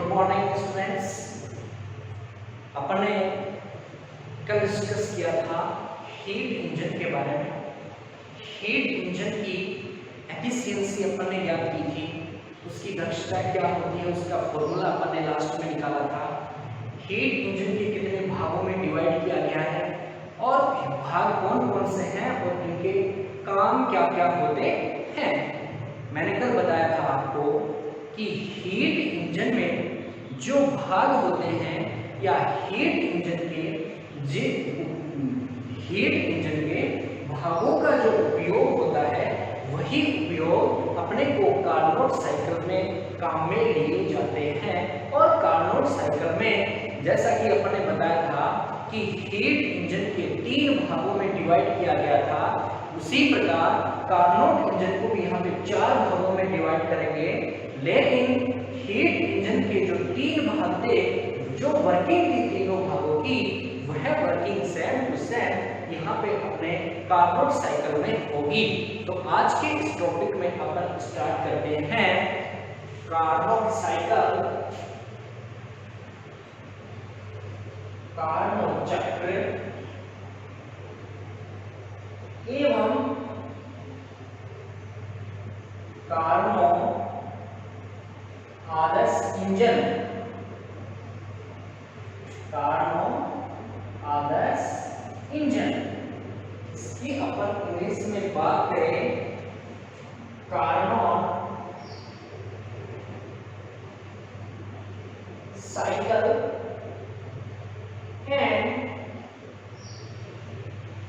Good morning students. अपन ने कल discuss किया था हीट इंजन के बारे में। हीट इंजन की एफिशिएंसी अपन ने ज्ञात की थी, उसकी दक्षता क्या होती है उसका फॉर्मूला अपन ने लास्ट में निकाला था। हीट इंजन के कितने भागों में डिवाइड किया गया है और भाग कौन कौन से हैं और इनके काम क्या क्या होते हैं। मैंने कल बताया था आपको कि हीट इंजन में जो भाग होते हैं या हीट इंजन के भागों का जो उपयोग होता है वही उपयोग अपने को कार्नोट साइकिल में काम में लिए जाते हैं। और कार्नोट साइकिल में जैसा कि अपन ने बताया था कि हीट इंजन के 3 भागों में डिवाइड किया गया था, उसी प्रकार कार्नोट इंजन को भी यहाँ पे 4 भागों में डिवाइड करेंगे। लेकिन हीट इंजन के जो 3 भाग थे, जो वर्किंग थी तीनों भागों की, वह वर्किंग सेम टू सेम यहाँ पे अपने कार्नोट साइकिल में होगी। तो आज के इस टॉपिक में अपन स्टार्ट करते हैं कार्नोट साइकिल, कार्नोट चक्र एवं कार्नोट आदर्श इंजन। कार्नोट आदर्श इंजन, इसकी अपन इंग्लिश में बात करें Carnot cycle and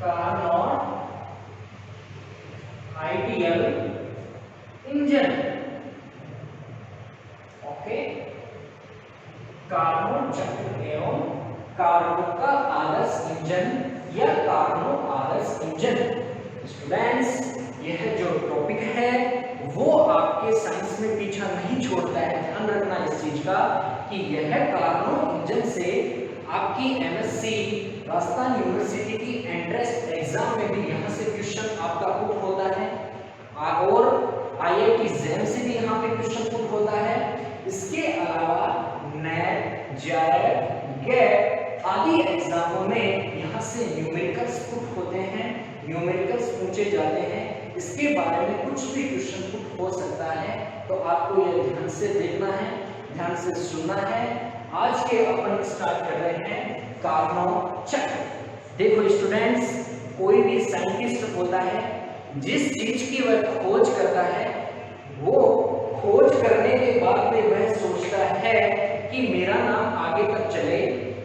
Carnot ideal engine. Okay, Carnot चक्र एवं कार्नोट का आदर्श इंजन या कार्नोट आदर्श इंजन। स्टूडेंट्स, यह जो टॉपिक है वो आपके साइंस में पीछा नहीं छोड़ता है। ध्यान रखना इस चीज का कि यह कार्नोट इंजन से आपकी एमएससी राजस्थान यूनिवर्सिटी की एंट्रेंस एग्जाम में भी यहाँ से क्वेश्चन आपका पुट होता है और आईआईटी जेम से भी यहाँ पे क्वेश्चन पुट होता है। इसके अलावा नेट, जेईई, गेट आदि एग्जामों में यहाँ से न्यूमेरिकल्स पुट होते हैं, न्यूमेरिकल्स पूछे जाते हैं। इसके बारे में कुछ भी क्वेश्चन पुट हो सकता है, तो आपको यह ध्यान से देखना है, ध्यान से सुनना है। आज के अपन स्टार्ट कर रहे हैं कार्नोट चक्र। देखो स्टूडेंट्स, कोई भी साइंटिस्ट होता है, जिस चीज की वह खोज करता है, वो खोज करने के बाद में वह सोचता है कि मेरा नाम आगे तक चले,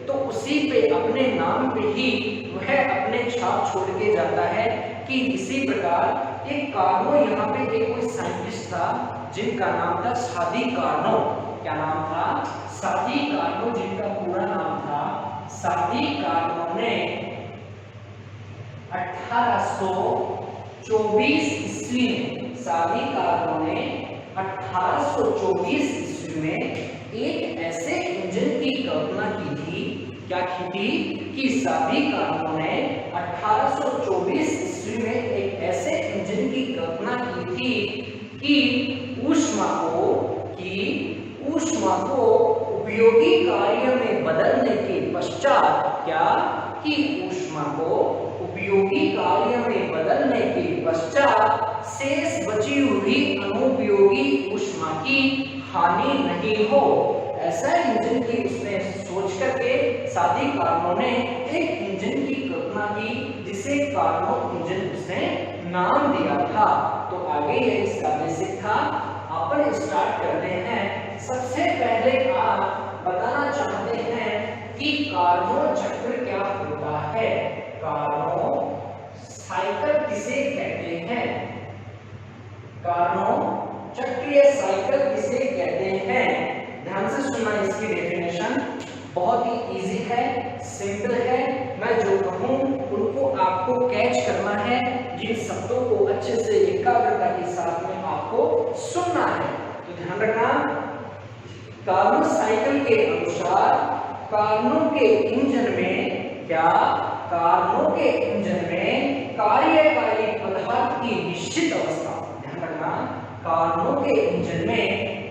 तो उसी पे अपने नाम पे ही वह अपने छाप छोड़ के जाता है। कि इसी प्रकार एक कार्नो, यहाँ पे एक कोई साइंटिस्ट था जिनका नाम था सादी कार्नो। क्या नाम था? सादी कार्नो, जिनका पूरा नाम था। सादी कार्नो ने 1824 ईस्वी में, सादी कार्नो ने 1824 ईस्वी में एक ऐसे इंजन की कल्पना की थी। क्या की थी? कि सादी कार्नो ने 1824 ईस्वी में एक ऐसे इंजन की कल्पना की थी कि ऊष्मा को उपयोगी कार्य में बदलने के पश्चात, क्या कि ऊष्मा को उपयोगी कार्य में बदलने के पश्चात शेष बची हुई अनुपयोगी ऊष्मा की हानि नहीं हो। ऐसा इंजन की उसने सोच करके सादी कार्नो ने एक इंजन की कल्पना की, जिसे कार्नो इंजन उसने नाम दिया था। तो आगे ये इसका बेसिक था। अपन स्टार्ट करते हैं। सबसे पहले आप बताना चाहते हैं कि कार्नो चक्र क्या होता है, कार्नो साइकिल किसे कहते हैं, कार्नो चक्रीय साइकिल किसे कहते हैं। ध्यान से सुनना, इसकी डेफिनेशन बहुत ही इजी है, सिंपल है। मैं जो कहूं उनको आपको कैच करना है, जिन शब्दों को अच्छे से एकाग्रता के साथ में आपको सुनना है। तो ध्यान रखना, कार्नो साइकिल के अनुसार कार्नो के इंजन में, क्या कार्नो के इंजन में कार्यकारी पदार्थ की निश्चित अवस्था, ध्यान रखना, कार्नो के इंजन में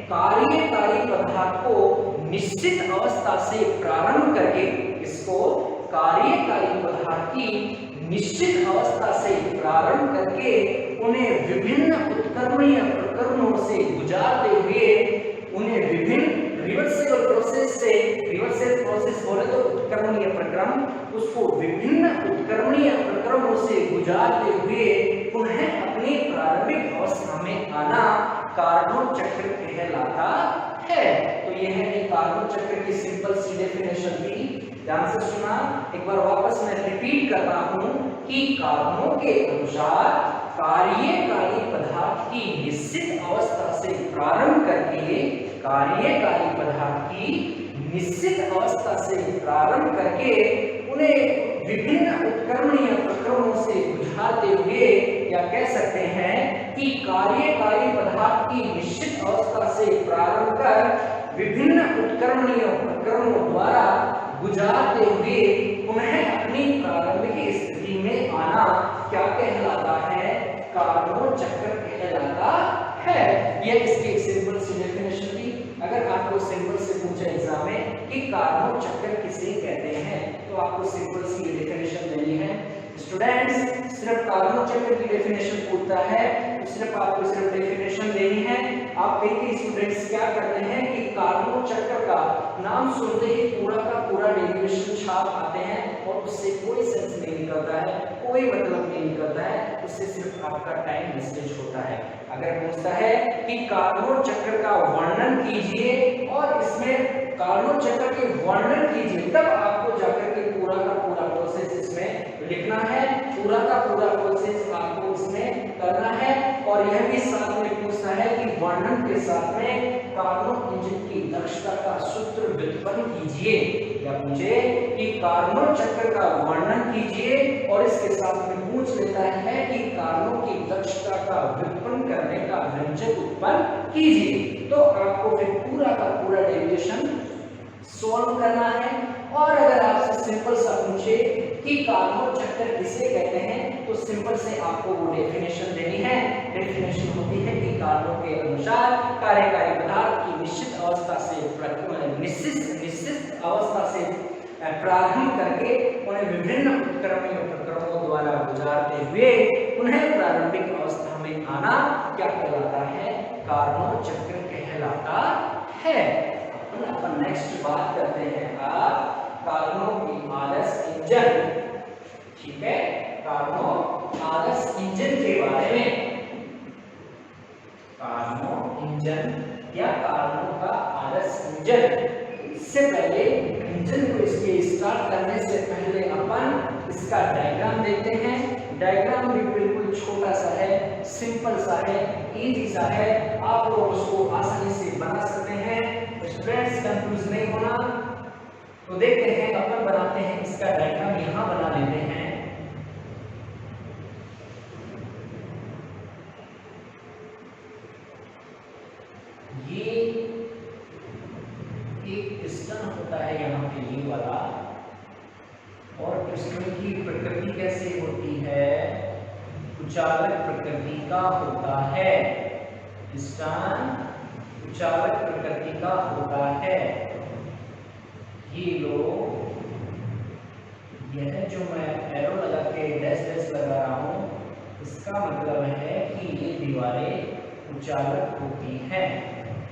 कार्यकारी पदार्थ को निश्चित अवस्था से प्रारंभ करके, इसको कार्यकारी पदार्थ की निश्चित अवस्था से प्रारंभ करके उन्हें विभिन्न उत्क्रमणीय प्रकरणों से गुजारते हुए उन्हें विभिन्न रिवर्सिबल प्रोसेस बोले तो उत्क्रमणीय प्रक्रम, उसको विभिन्न उत्क्रमणीय प्रक्रमों से गुजारते हुए पुनः अपनी प्रारंभिक अवस्था में आना कार्नोट चक्र कहलाता है। तो यह एक कार्नोट चक्र की सिंपल सी डेफिनेशन थी। ध्यान से सुना, एक बार वापस मैं रिपीट करता हूं कि कार्नोट के अनुसार कार्यकारी पदार्थ की निश्चित अवस्था से प्रारंभ करके कार्यकारी पदार्थ की निश्चित अवस्था से प्रारंभ करके उन्हें विभिन्न उत्क्रमणीय प्रक्रमों से गुजारते हुए, या कह सकते हैं कि कार्यकारी पदार्थ की निश्चित अवस्था से प्रारंभ कर विभिन्न उत्क्रमणीय प्रक्रमों द्वारा गुजारते हुए पुनः अपनी प्रारंभिक स्थिति में आना क्या कहलाता है? कार्नोट चक्र कहलाता है। यह इसकी एक सिंपल सी डेफिनेशन थी। अगर आपको सिंपल से पूछे एग्जाम में कि कार्नोट चक्र किसे कहते हैं, तो आपको सिंपल सी डेफिनेशन देनी है। स्टूडेंट्स, सिर्फ कार्नोट चक्र की डेफिनेशन पूछता है तो सिर्फ आपको सिर्फ डेफिनेशन देनी है। आप कई स्टूडेंट्स क्या करते हैं कि कार्नोट चक्र का नाम सुनते ही पूरा का पूरा डेरिवेशन छाप आते हैं और उससे कोई सेंस नहीं निकलता है, कोई मतलब नहीं निकलता है, उससे सिर्फ आपका टाइम वेस्टेज होता है। अगर पूछता है कि कार्नोट चक्र का वर्णन कीजिए और इसमें कार्नोट चक्र के वर्णन कीजिए, तब आपको जाकर के पूरा का पूरा प्रोसेस इसमें लिखना है, पूरा का पूरा प्रोसेस आपको इसमें करना है। और यह भी साथ में पूछता है कि वर्णन के साथ में कार्नोट इंजन की दक्षता का सूत्र व्युत्पन्न कीजिए, या पूछे कि कार्नोट चक्र का वर्णन कीजिए और इसके साथ में पूछ लेता है कि कार्नोट की दक्षता का व्युत्पन्न करने का व्यंजक उत्पन्न कीजिए, तो आपको फिर पूरा का पूरा डेरिवेशन सॉल्व करना है। और अगर आपसे सिंपल सा पूछे कि कार्नोट चक्र किसे कहते हैं, तो सिंपल से आपको वो डेफिनेशन देनी है। डेफिनेशन होती है कि कार्नोट के अनुसार कार्यकारी पदार्थ की निश्चित अवस्था से निश्चित अवस्था से प्रारंभ करके उन्हें विभिन्न उत्क्रमणीय प्रक्रमों द्वारा गुजारते हुए उन्हें प्रारंभिक अवस्था में आना क्या कहलाता है? कार्नोट चक्र कहलाता है। अपन नेक्स्ट बात करते हैं आप कार्नोट की आदर्श इंजन। ठीक है, कार्नोट आदर्श इंजन के बारे में। कार्नोट इंजन या कार्नोट का आदर्श इंजन, इससे पहले इंजन को इसके स्टार्ट करने से पहले अपन इसका डायग्राम देखते हैं। डायग्राम भी बिल्कुल छोटा सा है, सिंपल सा है, इजी सा है, आप लोग उसको आसानी से बना सकते हैं। स्टूडेंट्स कंफ्यूज नहीं होना। तो देखते हैं, अपन बनाते हैं इसका डायग्राम, यहां बना लेते हैं। ये एक पिस्टन होता है यहाँ पे, ये वाला, और पिस्टन की प्रकृति कैसे होती है? कुचालक प्रकृति का होता है। पिस्टन कुचालक प्रकृति का होता है। ये लो, यह जो मैं एरो लगा के डैश डैश लगा रहा हूँ, इसका मतलब है कि ये दीवारें कुचालक होती हैं।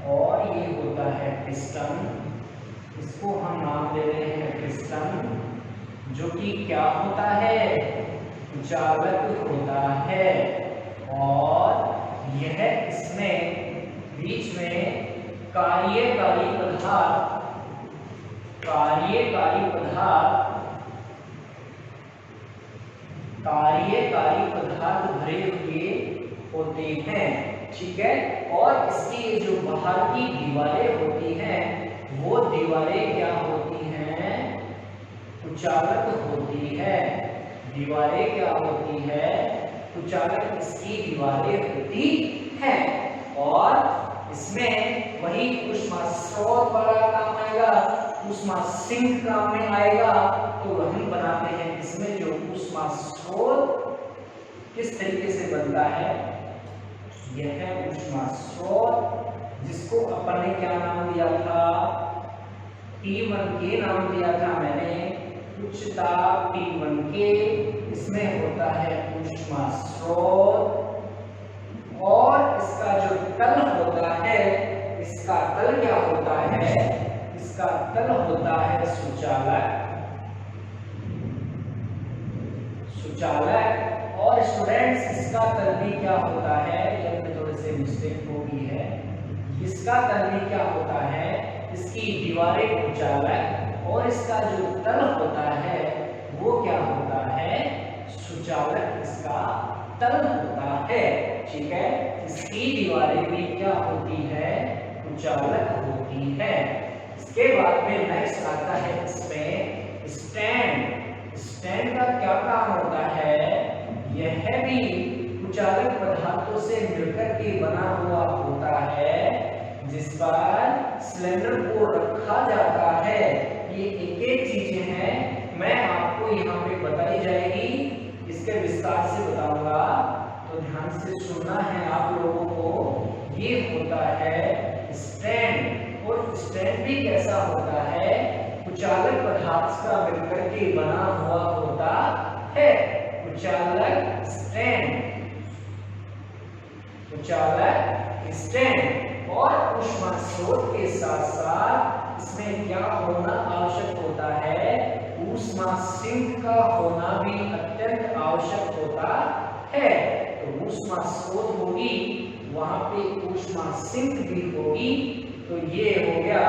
और ये होता है पिस्टन, इसको हम नाम दे रहे हैं पिस्टन, जो कि क्या होता है? कुचालक होता है। और यह इसमें बीच में कार्यकारी पदार्थ भरे हुए होते हैं। ठीक है, और इसकी जो बाहर की दीवारें होती हैं, वो दीवारें क्या होती हैं? कुचालक होती है। दीवारें क्या होती है? कुचालक इसकी दीवारें होती हैं। और इसमें वही ऊष्मा स्रोत वाला काम आएगा, ऊष्मा सिंक काम में आएगा। तो हम बनाते हैं इसमें जो ऊष्मा स्रोत किस तरीके से बनता है? यह ऊष्मा स्रोत, जिसको अपन ने क्या नाम दिया था? T1K नाम दिया था मैंने, उच्च ताप T1K, इसमें होता है ऊष्मा स्रोत, और इसका जो तल होता है, इसका तल क्या होता है, इसका तल होता है सुचालक, सुचालक। और स्टूडेंट्स इसका तल भी क्या होता है, ये में थोड़े से मिस्टेक हो गई है, इसका तल भी क्या होता है, इसकी दीवारें कुचालक, और इसका जो तल होता है वो क्या होता है, सुचालक, इसका तल होता है। ठीक है, इसकी दीवारें भी क्या होती है, कुचालक होती है। इसके बाद में नेक्स्ट आता है इसमें स्टैंड। स्टैंड का क्या काम होता है, यह भी कुचालक पदार्थों से मिलकर के बना हुआ होता है, जिस पर सिलेंडर को रखा जाता है। ये एक एक चीजें हैं, मैं आपको यहाँ पे बताई जाएगी, इसके विस्तार से बताऊंगा, तो ध्यान से सुनना है आप लोगों को। ये होता है स्टैंड, और स्टैंड भी कैसा होता है, कुचालक पदार्थ का मिलकर के बना हुआ होता है। कुचालक स्टैंड, कुचालक स्टैंड, और ऊष्मा स्रोत के साथ साथ इसमें क्या होना आवश्यक होता है, ऊष्मा सिंक का होना भी अत्यंत आवश्यक होता है। तो ऊष्मा स्रोत होगी, वहां पे ऊष्मा सिंक भी होगी। तो ये हो गया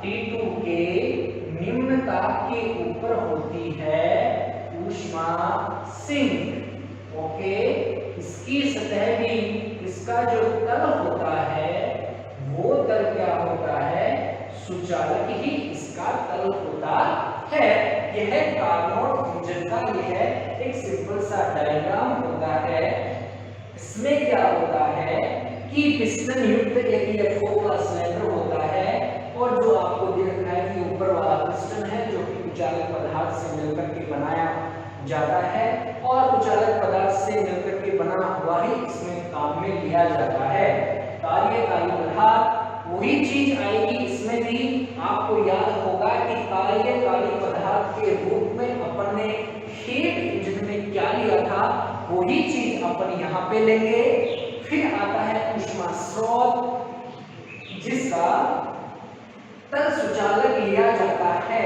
T2 के निम्न ताप के ऊपर होती है ऊष्मा सिंक। ओके, इसकी सतह भी, इसका जो तल होता है वो तल क्या होता है, सुचालक ही इसका तल होता है। यह कार्नोट इंजन का यह एक सिंपल सा डायग्राम होता है। इसमें क्या होता है कि पिस्टन युक्त एक एफओ का सिलेंडर होता है, और जो आपको दिख रहा है कि ऊपर वाला पिस्टन है जो कि कुचालक पदार्थ से मिलकर के बनाया जाता है, और कुचालक पदार्थ से मिलकर के बना हुआ ही इसमें काम में लिया जाता है। कार्यकारी पदार्थ वही चीज आएगी इसमें भी। आपको याद होगा कि कार्यकारी पदार्थ के रूप में अपन ने हीट इंजन में क्या लिया था, वही चीज अपन यहाँ पे लेंगे। फिर आता है ऊष्मा स्रोत, जिसका तल सुचालक लिया जाता है,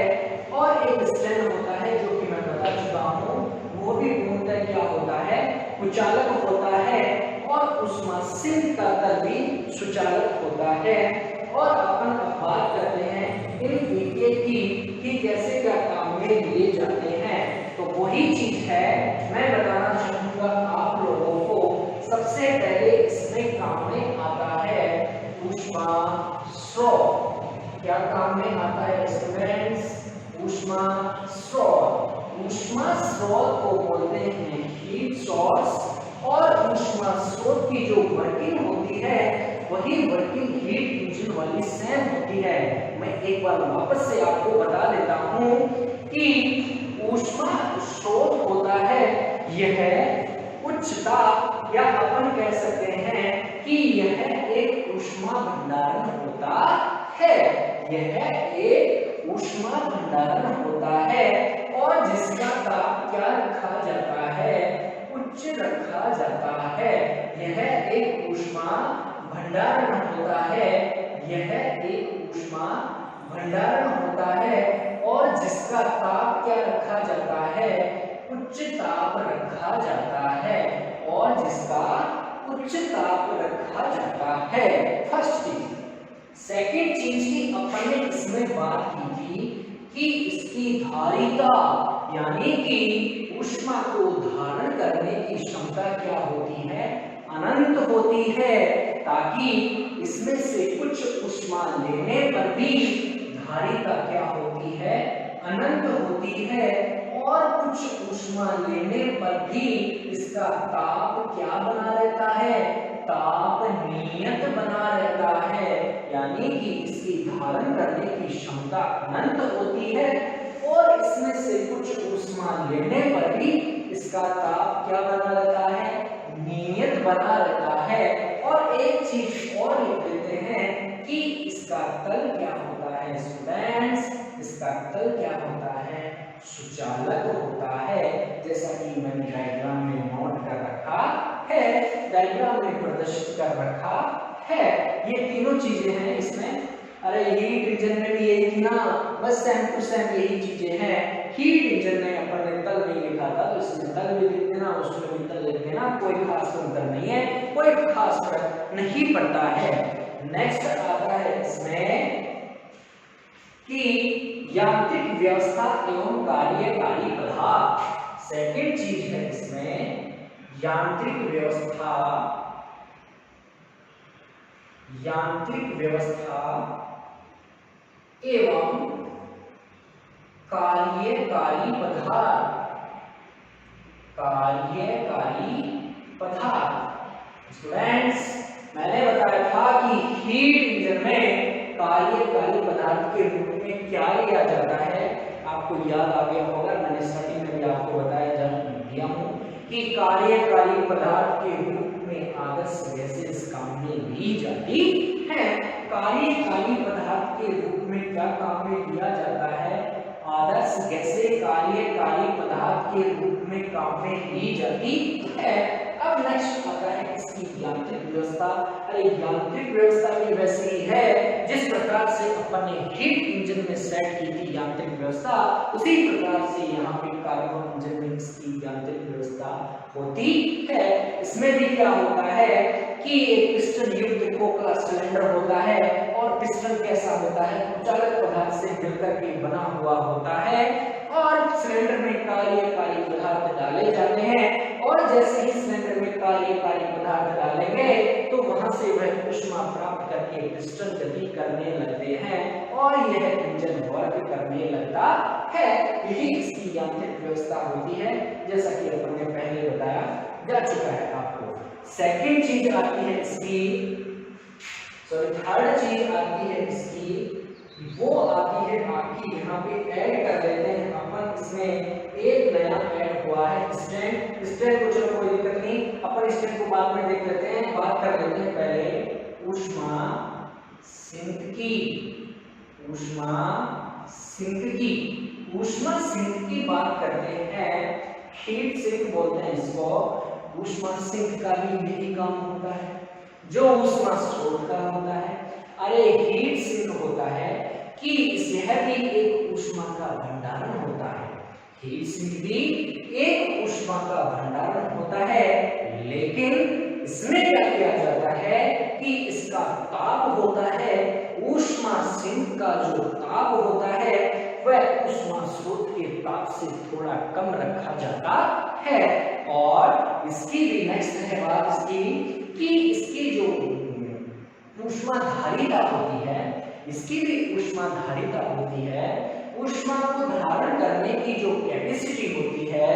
और एक स्टैंड होता है जो कि मैं बता चुका हूँ, वो भी पूर्णतः क्या होता है, कुचालक होता है, और ऊष्मा सिंक का तल भी सुचालक होता है। और अपन अब बात करते हैं इन एक की कि कैसे क्या काम में लिए जाते हैं। तो वही चीज है मैं बताना चाहूंगा आप लोगों को। सबसे पहले इसमें काम में आता है ऊष्मा स्रोत। क्या काम में आता है स्टूडेंट्स, ऊष्मा स्रोत। ऊष्मा स्रोत को बोलते हैं हीट सोर्स, और ऊष्मा स्रोत की जो वर्किंग होती है वही वर्किंग हीट इंजन वाली सेम होती है। मैं एक बार वापस से आपको बता देता हूं कि ऊष्मा स्रोत होता है यह उच्च ताप, या अपन कह सकते हैं कि यह एक ऊष्मा भंडारण होता है। यह एक ऊष्मा भंडारण होता है, और जिसका ताप क्या रखा जाता है, उच्च रखा जाता है। यह एक ऊष्मा भंडारण होता है, यह एक ऊष्मा भंडारण होता है, और जिसका ताप क्या रखा जाता है, उच्च ताप रखा जाता है, और जिसका उच्च ताप रखा जाता है। फर्स्ट चीज। सेकंड चीज की अपन ने इसमें बात की थी कि इसकी धारिता, यानी कि ऊष्मा को धारण करने की क्षमता क्या होती है, अनंत होती है, ताकि इसमें से कुछ ऊष्मा लेने पर भी धारिता क्या होती है, अनंत होती है, और कुछ ऊष्मा लेने पर भी इसका ताप क्या बना रहता है, ताप नियत बना रहता है, यानी कि इसकी धारण करने की क्षमता अनंत होती है, और इसमें से कुछ ऊष्मा लेने पर भी इसका ताप क्या बना रहता है, नियत बना रहता है। और एक चीज और लिख देते हैं कि इसका तल क्या होता है स्टूडेंट्स, तल क्या होता है, सुचालक होता है, जैसा कि मैंने डायग्राम में नोट कर रखा है, डायग्राम में प्रदर्शित कर रखा है। ये तीनों चीजें हैं इसमें। अरे हीट इंजन में भी यही थी ना, बस सेम टू सेम यही चीजें हैं। हीट इंजन में अपन ने तल नहीं लिखा था, तो इसमें तल भी लिख देना, उसमें भी तल लिख देना, कोई खास अंतर नहीं है, कोई खास फर्क नहीं पड़ता है। नेक्स्ट आता है इसमें कि यांत्रिक व्यवस्था एवं कार्यकारी पदार्थ। सेकंड चीज है इसमें यांत्रिक व्यवस्था एवं कार्यकारी पदार्थ। स्टूडेंट्स, मैंने बताया था कि हीट इंजन में कार्यकारी पदार्थ के रूप में क्या लिया जाता है, आपको याद आ गया होगा, मैंने स्टार्टिंग में भी आपको बताया दिया हूं कि कार्यकारी पदार्थ के रूप में आदर्श गैसेस काम में ली जाती है। कार्यकारी पदार्थ के रूप में क्या काम में लिया जाता है, आदर्श गैसें कार्यकारी पदार्थ के रूप में काम में ली जाती है। अब नेक्स्ट आता है इसकी यांत्रिक व्यवस्था। अरे यांत्रिक व्यवस्था भी वैसे ही है जिस प्रकार से अपन ने हीट इंजन में सेट की थी यांत्रिक व्यवस्था, उसी प्रकार से यहाँ पे कार्बन इंजन में इसकी यांत्रिक व्यवस्था होती है। इसमें भी क्या होता है कि एक पिस्टन युक्त खोखला सिलेंडर होता है, और पिस्टन कैसा होता है, चालक पदार्थ से मिलकर के बना हुआ होता है, और सिलेंडर में कार्यकारी पदार्थ डाले जाते हैं, और जैसे ही सिलेंडर में कार्यकारी पदार्थ डालेंगे तो वहां से वह ऊष्मा प्राप्त करके पिस्टन गति करने लगते हैं, और यह इंजन वर्क करने लगता है। यही इसकी यांत्रिक व्यवस्था होती है, जैसा कि अपन ने पहले बताया जा चुका है आपको। सेकंड चीज आती है इसकी, थर्ड चीज आती है इसकी, वो आती है आपकी, यहाँ पे ऐड कर लेते हैं अपन, इसमें एक नया ऐड हुआ है स्टैंड। स्टैंड को चलो कोई दिक्कत नहीं, अपन स्टैंड को बाद में देख लेते हैं, बात कर लेते हैं पहले ऊष्मा सिंक की। ऊष्मा सिंक की बात करते हैं, हीट सिंक बोलते हैं इसको। ऊष्मा सिंक का भी यही काम होता है जो ऊष्मा स्रोत का होता है। अरे हीट सिंक होता है कि यह भी एक ऊष्मा का भंडारण होता है, हीट सिंक भी एक ऊष्मा का भंडारण होता है, लेकिन इसमें क्या किया जाता है कि इसका ताप होता है, ऊष्मा सिंक का जो ताप होता है वह ऊष्मा स्रोत के ताप से थोड़ा कम रखा जाता है। और इसकी भी नेक्स्ट है बात इसकी कि इसकी जो ऊष्माधारिता होती है, इसकी भी ऊष्माधारिता होती है, ऊष्मा को धारण करने की जो कैपेसिटी होती है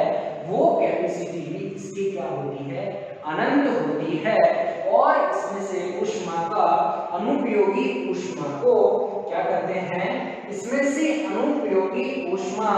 वो कैपेसिटी भी इसकी क्या होती है, अनंत होती है। और इसमें से ऊष्मा का अनुपयोगी ऊष्मा को क्या करते हैं, इसमें से अनुपयोगी ऊष्मा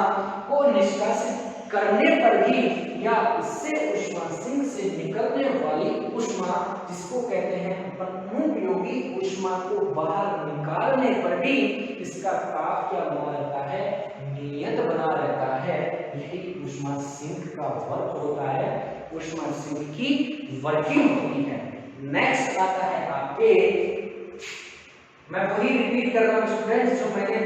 को निष्कासित करने पर भी, या इससे ऊष्मा सिंक से निकलने वाली ऊष्मा जिसको कहते हैं अनुपयोगी ऊष्मा को बाहर निकालने पर भी इसका ताप क्या बना रहता है, नियत बना रहता है। यही ऊष्मा सिंक का वर्क होता है, ऊष्मा सिंक की वर्किंग होती है। नेक्स्ट आता है आपके, मैं वही रिपीट कर रहा हूं स्टूडेंट्स जो मैंने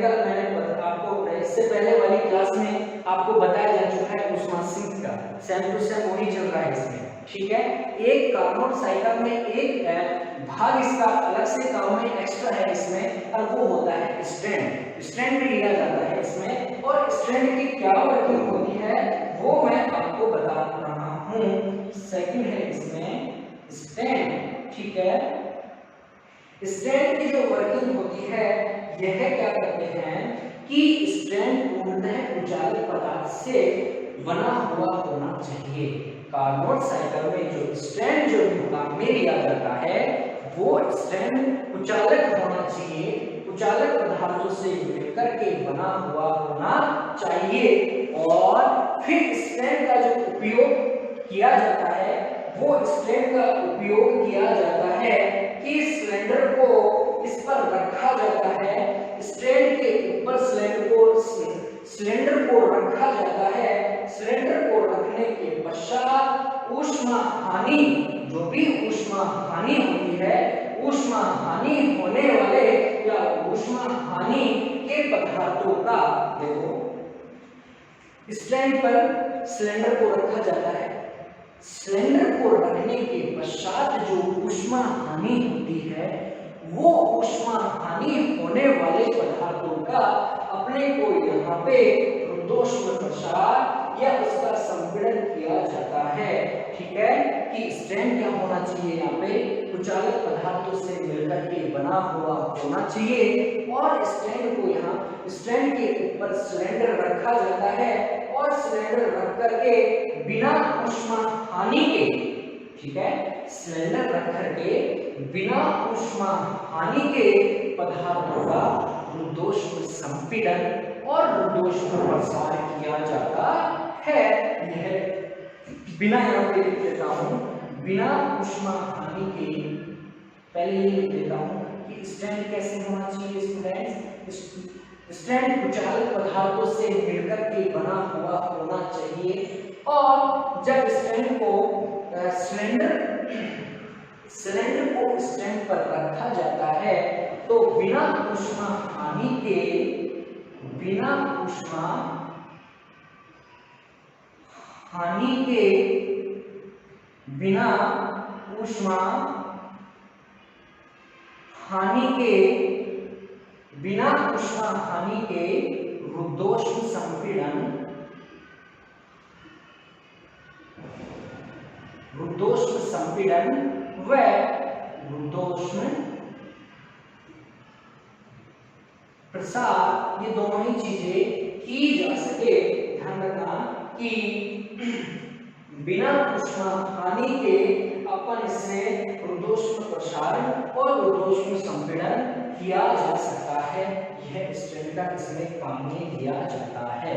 आपको इससे पहले वाली क्लास में आपको बताया जा चुका है, ऊष्मा सिंक का सेम टू सेम वही चल रहा है इसमें, ठीक है। एक कार्नोट साइकिल में एक भाग इसका अलग से काम में एक्स्ट्रा है इसमें, और वो होता है स्ट्रैंड। स्ट्रैंड भी लिया जाता है इसमें, और स्ट्रैंड की क्या वर्किंग होती है वो मैं आपको बता रहा हूँ। सेकंड है इसमें स्ट्रैंड, ठीक है। स्ट्रैंड की जो वर्किंग होती है यह क्या करते हैं कि स्ट्रैंड पूर्णतः उजाले पदार्थ से बना हुआ होना चाहिए। कार्नोट साइकिल में जो स्ट्रैंड जो काम में लिया जाता है वो स्ट्रैंड उचालक होना चाहिए, उचालक पदार्थों से मिलकर के बना हुआ होना चाहिए। और फिर स्ट्रैंड का जो उपयोग किया जाता है वो स्ट्रैंड का उपयोग किया जाता है कि सिलेंडर को इस पर रखा जाता है, स्ट्रैंड के ऊपर सिलेंडर को सिलेंडर को रखा जाता है। सिलेंडर को रखने के पश्चात ऊष्मा हानि, जो भी ऊष्मा हानि होती है, ऊष्मा हानि होने वाले या ऊष्मा हानि के पदार्थों का, देखो स्टैंड पर सिलेंडर को रखा जाता है। सिलेंडर को रखने के पश्चात जो ऊष्मा हानि होती है, वो ऊष्मा हानि होने वाले पदार्थों का अपने को यहाँ पे रुद्धोष्म प्रसार या उसका संपीड़न किया जाता है। ठीक है, कि स्टैंड क्या होना चाहिए, यहाँ पे कुचालक पदार्थों से मिलकर के बना हुआ होना चाहिए और स्टैंड को यहाँ स्टैंड के ऊपर सिलेंडर रखा जाता है और सिलेंडर रख करके बिना ऊष्मा हानि के, ठीक है, सिलेंडर रख करके बिना ऊष्मा हानि के पदार्थों का रुद्धोष्म संपीड़न और रुद्धोष्म प्रसार किया जाता है। यह बिना, यहाँ पे लिख देता हूँ, बिना ऊष्मा हानि के, पहले ये लिख देता हूँ कि स्टैंड कैसे होना चाहिए स्टूडेंट्स। स्टैंड कुचालक पदार्थों से मिलकर के बना हुआ होना चाहिए और जब स्टैंड को सिलेंडर को स्टैंड पर रखा जाता है तो बिना ऊष्मा हानि के, बिना ऊष्मा हानि के, बिना ऊष्मा हानि के, बिना ऊष्मा हानि के रुद्धोष्म संपीड़न, रुद्धोष्म संपीड़न व रुद्धोष्म प्रसार, ये दोनों ही चीजें की जा सके। ध्यान रखना कि बिना ऊष्मा हानि के अपन इससे रुद्धोष्म प्रसार और रुद्धोष्म संपीड़न किया जा सकता है। यह स्टैंड का इसमें काम में लिया जाता है।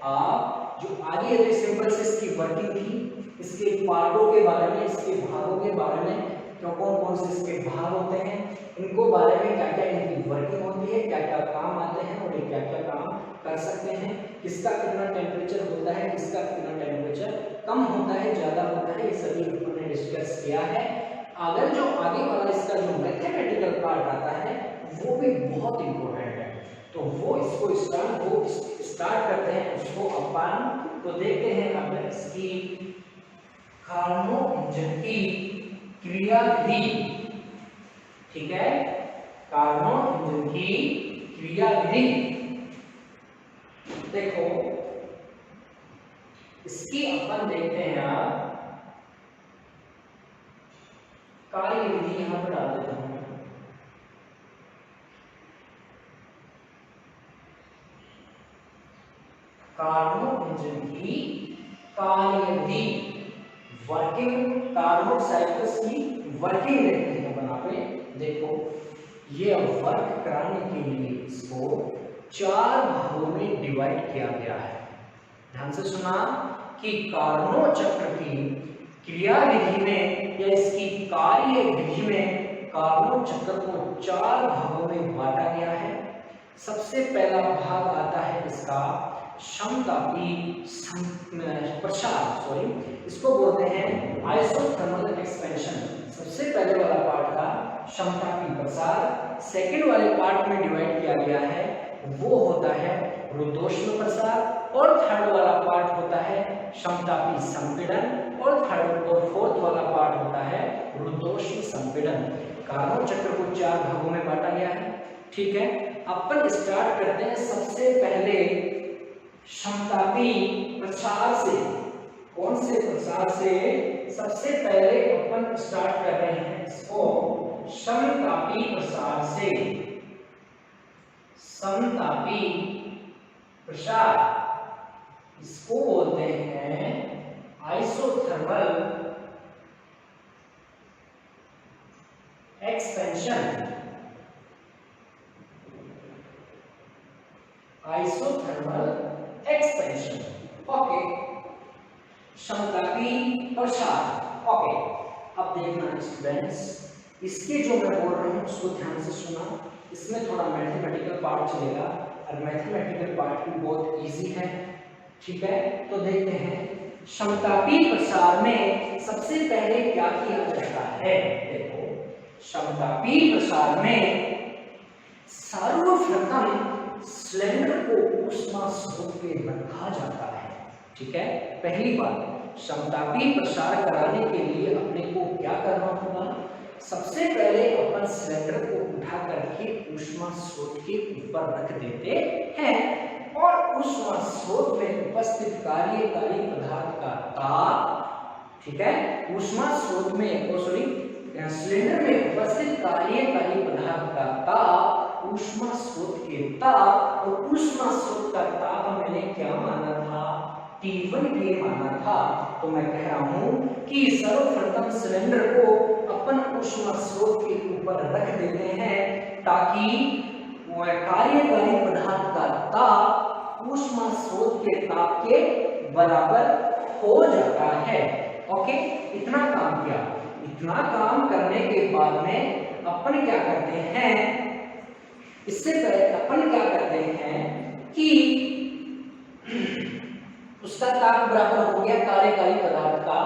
आप जो आगे अभी सिंपल से इसकी वर्किंग थी, इसके पार्टों के बारे में, इसके भागों के बारे में, क्यों कौन कौन से इसके भाग होते हैं, इनको बारे में, क्या क्या इनकी वर्किंग होती है, क्या क्या काम आते हैं और ये क्या क्या काम कर सकते हैं, किसका कितना टेम्परेचर होता है, किसका कितना टेम्परेचर कम होता है, ज्यादा होता है, ये सभी हमने डिस्कस किया है। अगर जो आगे वाला इसका जो मैथमेटिकल पार्ट आता है वो भी बहुत इंपॉर्टेंट है, तो वो इसको स्टार्ट करते हैं, उसको अपन तो देखते हैं। अब इसकी कार्नो इंजन की क्रियाविधि, ठीक है, कार्नो इंजन की क्रियाविधि, देखो इसकी अपन देखते हैं। आप कार्यविधि यहां पर डाल देता हूं, कार्नो इंजन की कार्यविधि, वर्किंग, कार्नो साइकिल्स की वर्किंग देखते हैं बना पे। देखो ये वर्क कराने के लिए इसको 4 भागों में डिवाइड किया गया है। ध्यान से सुना कि कार्नो चक्र की क्रियाविधि में या इसकी कार्य विधि में कार्नो चक्र को 4 भागों में बांटा गया है। सबसे पहला भाग आता है इसका समतापी प्रसार, सॉरी इसको बोलते हैं आइसोथर्मल एक्सपेंशन। सबसे पहले वाला पार्ट का समतापी प्रसार, सेकंड वाले पार्ट में डिवाइड किया गया है, वो होता है रुद्धोष्म प्रसार और थर्ड वाला पार्ट होता है समतापी संपीड़न और थर्ड और फोर्थ वाला पार्ट होता है रुद्धोष्म संपीड़न। कार्नो चक्र को 4 भागों में बांटा गया है। ठीक है, अपन स्टार्ट करते हैं सबसे पहले समतापी प्रसार से। कौन से प्रसार से? सबसे पहले अपन स्टार्ट कर रहे हैं इसको समतापी प्रसार से। समतापी प्रसार इसको बोलते हैं isothermal expansion. Isothermal expansion, okay, समतापी प्रसार, ओके। अब देखना स्टूडेंट्स, इसके जो मैं बोल रहा हूं उसको ध्यान से सुना, इसमें थोड़ा मैथमेटिकल पार्ट चलेगा, और मैथमेटिकल पार्ट भी बहुत इजी है। ठीक है, तो देखते हैं समतापी प्रसार में सबसे पहले क्या किया जाता है। देखो, समतापी प्रसार में सर्वप्रथम सिलेंडर को ऊष्मा स्रोत पे रखा जाता है। ठीक है, पहली बात, समतापी प्रसार कराने के लिए अपने को क्या करना होगा, सबसे पहले अपन सिलेंडर को उठा करके ऊष्मा स्रोत के ऊपर रख देते हैं और ऊष्मा स्रोत में उपस्थित कार्यकारी पदार्थ का ताप, ठीक है, ऊष्मा स्रोत में सिलेंडर में उपस्थित कार्यकारी पदार्थ का ताप, ऊष्मा स्रोत के ताप और ऊष्मा स्रोत का ताप मैंने क्या माना था, T1 के माना था। तो मैं कह रहा हूं कि सर्वप्रथम सिलेंडर को अपन ऊष्मा स्रोत के ऊपर रख देते हैं ताकि कार्यकारी पदार्थ का ताप ऊष्मा स्रोत के ताप के बराबर हो जाता है। ओके, इतना काम किया। इतना काम करने के बाद में अपन क्या करते हैं, इससे पहले अपन क्या करते हैं कि उसका ताप बराबर हो गया कार्यकारी पदार्थ का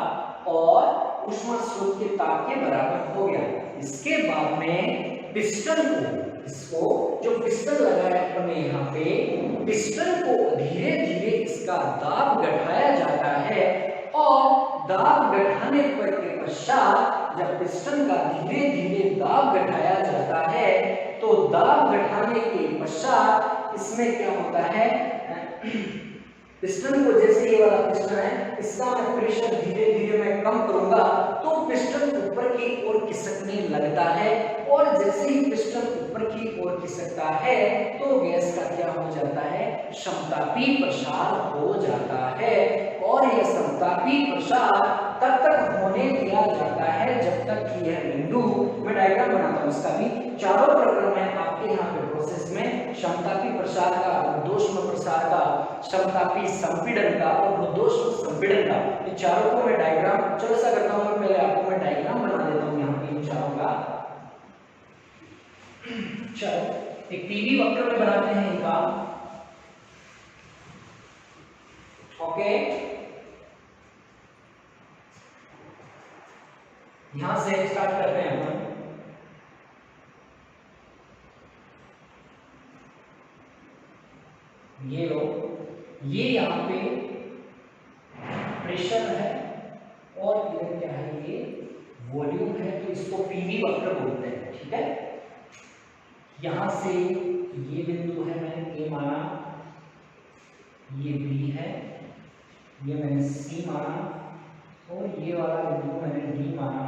और ऊष्मा स्रोत के ताप के बराबर हो गया। इसके बाद में पिस्टन को, इसको जो पिस्टन लगाया अपने यहाँ पे, पिस्टन को धीरे धीरे इसका दाब घटाया जाता है और दाब घटाने पर के पश्चात जब पिस्टन का धीरे धीरे दाब घटाया जाता है तो दाब घटाने के पश्चात इसमें क्या होता है, पिस्टन को, जैसे ये वाला पिस्टन है, इसका मैं प्रेशर धीरे धीरे मैं कम करूंगा तो पिस्टन ऊपर की ओर खिसकने लगता है और जैसे ही पिस्टन ऊपर की ओर खिसकता है तो गैस का क्या हो जाता है, समतापी प्रसार हो जाता है। और यह समतापी प्रसार तब तक होने दिया जाता है जब तक कि यह बिंदु, मैं डायग्राम बनाता हूं इसका भी, चारों प्रक्रम है आपके यहाँ पे प्रोसेस में, समतापी प्रसार का, रुद्धोष्म प्रसार का, समतापी संपीड़न का और रुद्धोष्म संपीड़न का, ये चारों को मैं डायग्राम, चलो ऐसा करता हूं मैं पहले आपको मैं डायग्राम बना देता हूं यहाँ पे इन चारों का। चलो एक पीवी वक्र में बनाते हैं इनका। ओके, यहां से स्टार्ट करते हैं हम। ये लो, ये यहाँ पे प्रेशर है और इधर क्या है, ये वॉल्यूम है, तो इसको पीवी वक्र बोलते हैं। ठीक है, यहां से ये बिंदु है, मैंने ए माना, ये बी है, ये मैंने सी माना और ये वाला बिंदु मैंने डी माना,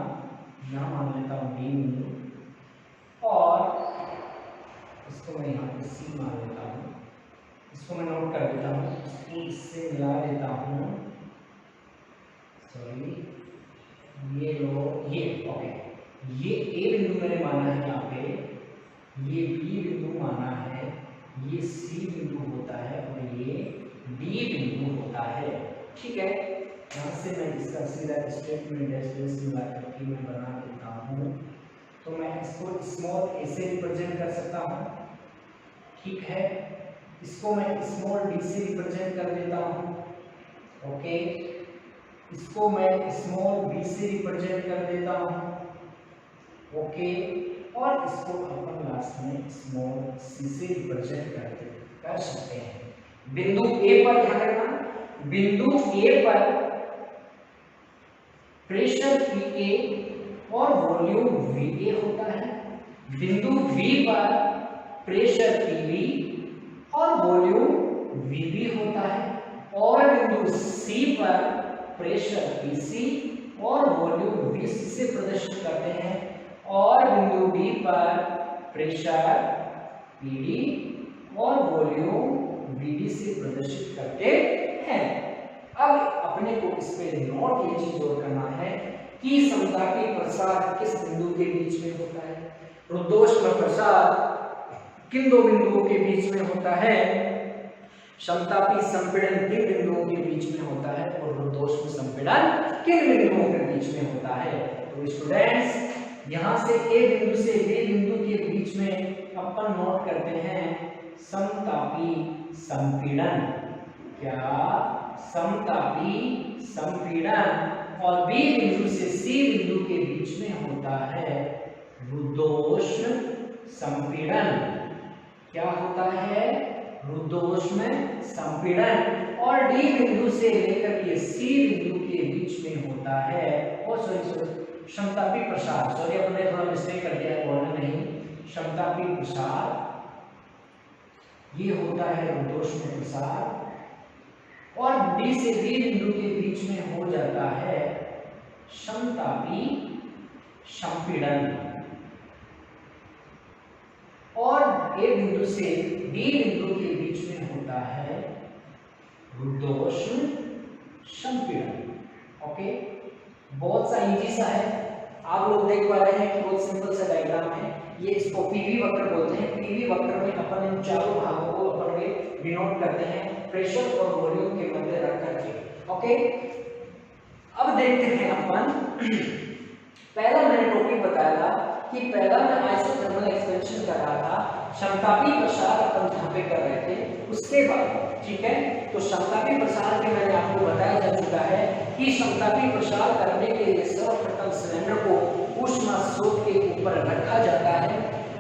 यहाँ मान लेता हूँ डी बिंदु और इसको मैं यहाँ पे सी मान लेता हूँ, इसको मैं नोट कर देता हूँ, इसको इससे मिला देता हूँ, सॉरी, ये लो, ये ओके, ये ए बिंदु मैंने माना है यहाँ पे, ये बी बिंदु माना है, ये सी बिंदु होता है और ये डी बिंदु होता है। ठीक है, यहाँ से मैं इसका सीधा स्टेटमेंट डैश डैश मिला करके मैं बना देता हूँ, तो मैं इसको स्मॉल ए से रिप्रेजेंट कर सकता हूँ। ठीक है, इसको मैं स्मॉल डी से रिप्रेजेंट कर देता हूँ। ओके, इसको मैं स्मॉल बी से रिप्रेजेंट कर देता हूँ। ओके, और इसको अपन लास्ट में स्मॉल सी से रिप्रेजेंट कर सकते हैं। बिंदु ए पर ध्यान रखना, बिंदु ए पर प्रेशर पीए और वॉल्यूम वीए होता है, बिंदु बी पर प्रेशर पीबी और वॉल्यूम वीबी होता है और बिंदु सी पर प्रेशर पीसी और वॉल्यूम वीसी से प्रदर्शित करते हैं और बिंदु डी पर प्रेशर पीडी और वॉल्यूम वीडी से प्रदर्शित करते हैं। अब अपने को इस पे नोट ये चीज और करना है कि समतापी प्रसार किस बिंदु के बीच में होता है, रुद्धोष्म प्रसार किन दो बिंदुओं के बीच में होता है, समतापी संपीड़न किन बिंदुओं के बीच में होता है और रुद्धोष्म संपीड़न किन बिंदुओं के बीच में होता है। तो स्टूडेंट्स, यहां से ए बिंदु से बी बिंदु के बीच में अपन नोट करते हैं समतापी संपीड़न। क्या? समतापी संपीड़न। और बी बिंदु से सी बिंदु के बीच में होता है रुद्धोष्ण संपीड़न। क्या होता है? रुद्धोष्ण संपीड़न। और डी बिंदु से लेकर के सी बिंदु के बीच में होता है समतापी प्रसार। सॉरी अपने थोड़ा मिस्टेक कर दिया, बोलना नहीं, समतापी प्रसार ये होता है रुद्धोष्ण प्रसार। और डी से बी बिंदु के बीच में हो जाता है समतापी संपीड़न। और ए बिंदु से डी बिंदु के बीच में होता है रुद्धोष्ण संपीड़न। ओके, बहुत सा इजी सा है, आप लोग देख पा रहे हैं कि बहुत सिंपल सा डायग्राम है। ये इसको पीवी वक्र बोलते हैं। पीवी वक्र में अपन इन चारों भागों को अपन में डिनोट करते हैं प्रेशर और वॉल्यूम के मध्य रख करके। ओके, अब देखते हैं अपन पहला मैंने टॉपिक बताया था कि पहला मैं आइसोथर्मल एक्सपेंशन कर रहा था, समतापी प्रसार अपन जहां पे कर रहे थे उसके बाद, ठीक है। तो समतापी प्रसार के मैंने आपको बताया जा चुका है कि समतापी प्रसार करने के लिए सर्वप्रथम सिलेंडर को ऊष्मा स्रोत के ऊपर रखा जाता है।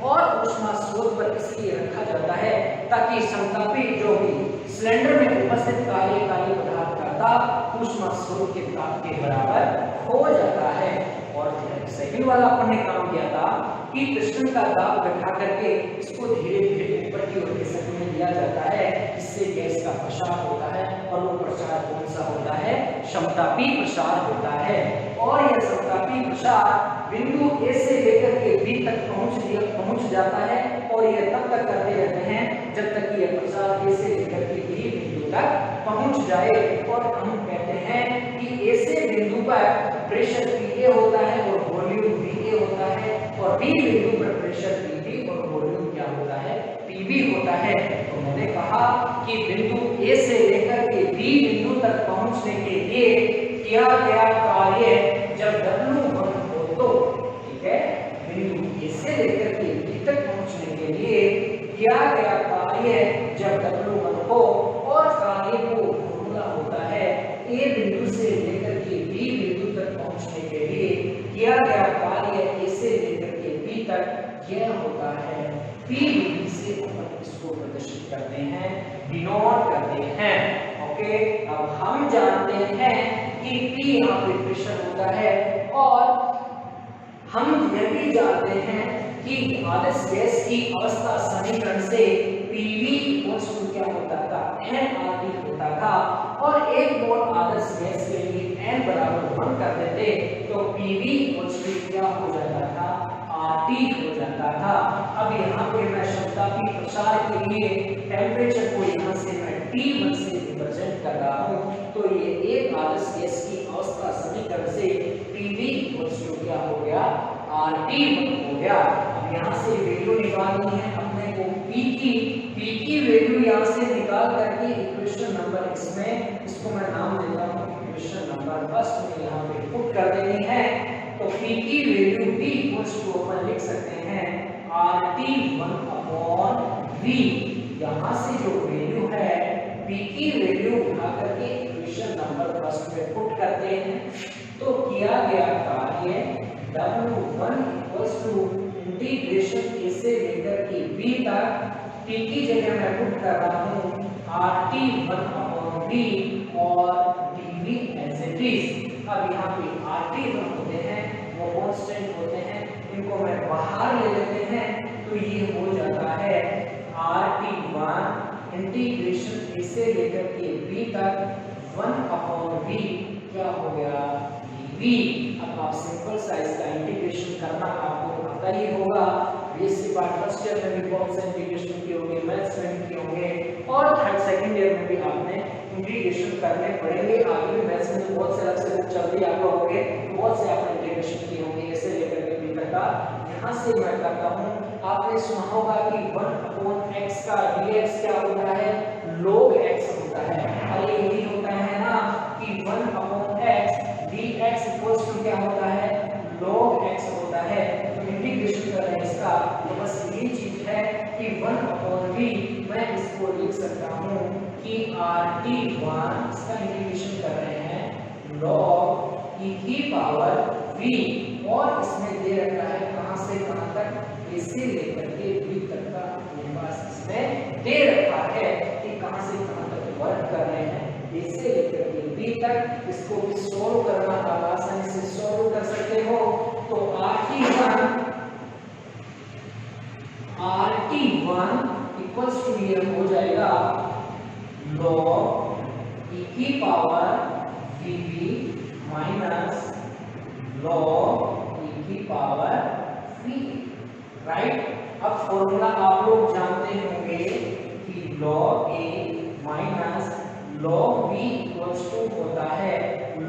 और ऊष्मा स्रोत पर इसलिए रखा जाता है ताकि समतापी जो भी सिलेंडर में उपस्थित काले पदार्थ का ताप ऊष्मा स्रोत के ताप के बराबर हो जाता है। और सेकंड वाला अपन ने काम किया था कि पिस्टन का दाब घटा करके इसको धीरे धीरे ऊपर की ओर खिसकने दिया जाता है, इससे गैस का प्रसार होता है। और वो प्रसार कौन सा होता है? समतापी प्रसार होता है। और यह समतापी प्रसार बिंदु ए से लेकर के बी तक पहुंच जाता है। और यह तब तक करते रहते हैं जब तक कि यह प्रसार ए से लेकर के बी बिंदु तक पहुंच जाए। और हम कहते हैं कि ए से बिंदु पर प्रेशर पीए होता है और वॉल्यूम वीए होता है। और बी बिंदु पर प्रेशर पीबी और वॉल्यूम क्या होता है? पीबी होता है। तो मैंने कहा कि बिंदु ए से लेकर के बी बिंदु तक पहुंचने के लिए किया गया कार्य जब W1 हो तो, ठीक है, बिंदु ए से लेकर के बी तक पहुंचने के लिए किया गया कार्य जब W1 हो। और कार्य को फॉर्मूला होता है ए बिंदु से लेकर के बी बिंदु तक पहुंचने के लिए किया गया कार्य ए से लेकर के बी तक यह होता है P विधि से अपन इसको प्रदर्शित करते हैं, डिनोट करते हैं। ओके, अब हम जानते हैं कि P यहाँ पे प्रेशर होता है। और हम यह भी जानते हैं कि आदर्श गैस की अवस्था समीकरण से PV क्या होता था? nRT होता था। और एक मोल आदर्श गैस के लिए n बराबर 1 कर देते तो PV क्या हो जाता था? RT हो जाता था। अब यहाँ पे मैं समतापी प्रसार के लिए टेम्परेचर को यहाँ से मैं T1 से रिप्रेजेंट कर रहा हूँ। तो ये एक आदर्श गैस की अवस्था समीकरण से PV क्या हो गया? RT1 हो गया। अब यहाँ से वैल्यू निकालनी है अपने को P की वैल्यू यहाँ से निकाल करके इक्वेशन नंबर इसमें इसको मैं नाम देता हूँ इक्वेशन नंबर फर्स्ट में यहाँ पे पुट कर देनी है। तो P की वैल्यू P को अपन लिख सकते हैं RT1/V। यहाँ से जो वैल्यू है P की वैल्यू उठा करके इक्वेशन नंबर फर्स्ट में पुट करते हैं। तो किया गया कार्य W1 इंटीग्रेशन A से लेकर के B तक P की जगह मैं पुट कर रहा हूँ RT1/V और dV as it is। अब यहाँ पे RT1 होते हैं वो कांस्टेंट होते हैं, इनको मैं बाहर ले लेते हैं तो ये हो जाता है RT1 इंटीग्रेशन A से लेकर के B तक 1/V क्या हो गया? dV। अब आप सिंपल साइज का इंटीग्रेशन करना आपको पता ही होगा, बेसिक पार्ट फर्स्ट ईयर में भी बहुत से इंटीग्रेशन किए होंगे, मैथ्स में भी किए होंगे और थर्ड सेकंड ईयर में भी आपने इंटीग्रेशन करने पड़ेंगे। आगे भी मैथ्स में बहुत से अलग से बुक चल रही आप लोग होंगे, बहुत से आपने इंटीग्रेशन किए होंगे ऐसे लेकर के बी तक का। यहाँ से मैं करता हूँ, आपने सुना होगा कि 1/x का dx क्या होता है? log x होता है। और ये यही होता है ना कि 1/x dx क्या होता है? log x होता है। तो इंटीग्रेशन कर रहे हैं इसका, तो बस ये चीज है कि 1/v मैं इसको लिख सकता हूँ कि RT1 इसका इंटीग्रेशन कर रहे हैं log e की पावर v, और इसमें दे रखा है कहां से कहां तक, a से लेकर के b तक का मेरे पास इसमें दे रखा है कि कहां से कहां तक वर्क कर रहे हैं, a से लेकर के b तक। इसको भी सॉल्व करना आप आसानी से सॉल्व कर सकते हो। तो RT1 इक्वल्स टू ये हो जाएगा log e की power vv minus log e की पावर v, राइट। अब फॉर्मूला आप लोग जानते होंगे कि log a minus log v equals to होता है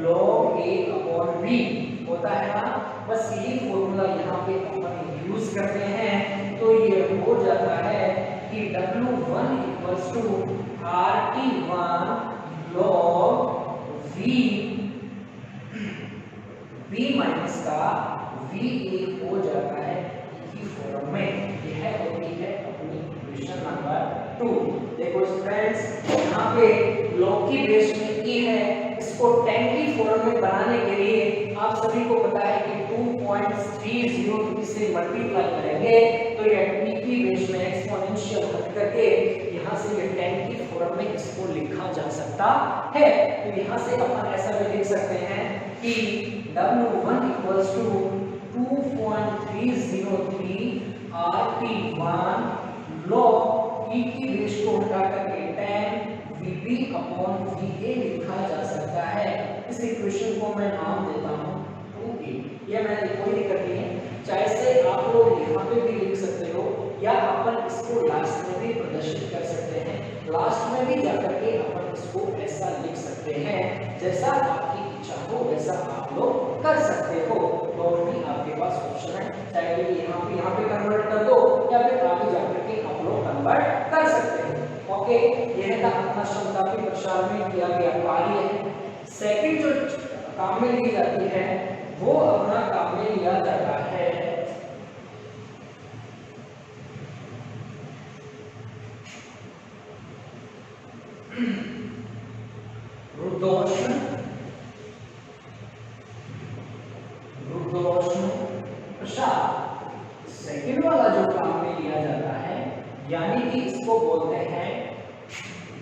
log a अपॉन v होता है ना। बस यही फॉर्मूला यहाँ पे अपन यूज करते हैं, तो ये हो जाता है कि W1 equals to RT1 log v minus का va हो जाता है की फॉर्म में। यह होती है अपनी इक्वेशन नंबर 2। देखो स्टूडेंट्स, यहाँ पे log की बेस में e है, इसको tan की फॉर्म में बनाने के लिए आप सभी को पता है कि 2.30 से मल्टीप्लाई करेंगे तो ये e की बेस में एक्सपोनेंशियल हट करके यहाँ से ये tan की फॉर्म में इसको लिखा जा सकता है। तो यहाँ से अपन ऐसा भी लिख सकते हैं कि W1 equals to 2.303 RT1 log e की बेस को हटा करके tan Vp अपॉन Va लिखा जा सकता है। इस इक्वेशन को मैं नाम देता हूँ 2a। यह मैंने कोई दिक्कत नहीं है, चाहे से आप लोग यहाँ पे भी लिख सकते हो या अपन इसको लास्ट में भी प्रदर्शित कर सकते हैं। लास्ट में भी जाकर के अपन इसको ऐसा लिख सकते हैं, जैसा आपकी इच्छा हो वैसा आप लोग कर सकते हो। तो भी आपके पास ऑप्शन है, चाहे यहाँ पे कन्वर्ट कर दो या फिर आगे जाकर के आप लोग कन्वर्ट कर सकते हो। ओके, यह था अपना समतापी प्रसार में किया गया कार्य है। सेकंड जो काम में ली जाती है वो अपना काम में लिया जाता है रुद्धोष्ण प्रसार। सेकंड वाला जो काम में लिया जाता है यानी कि इसको बोलते हैं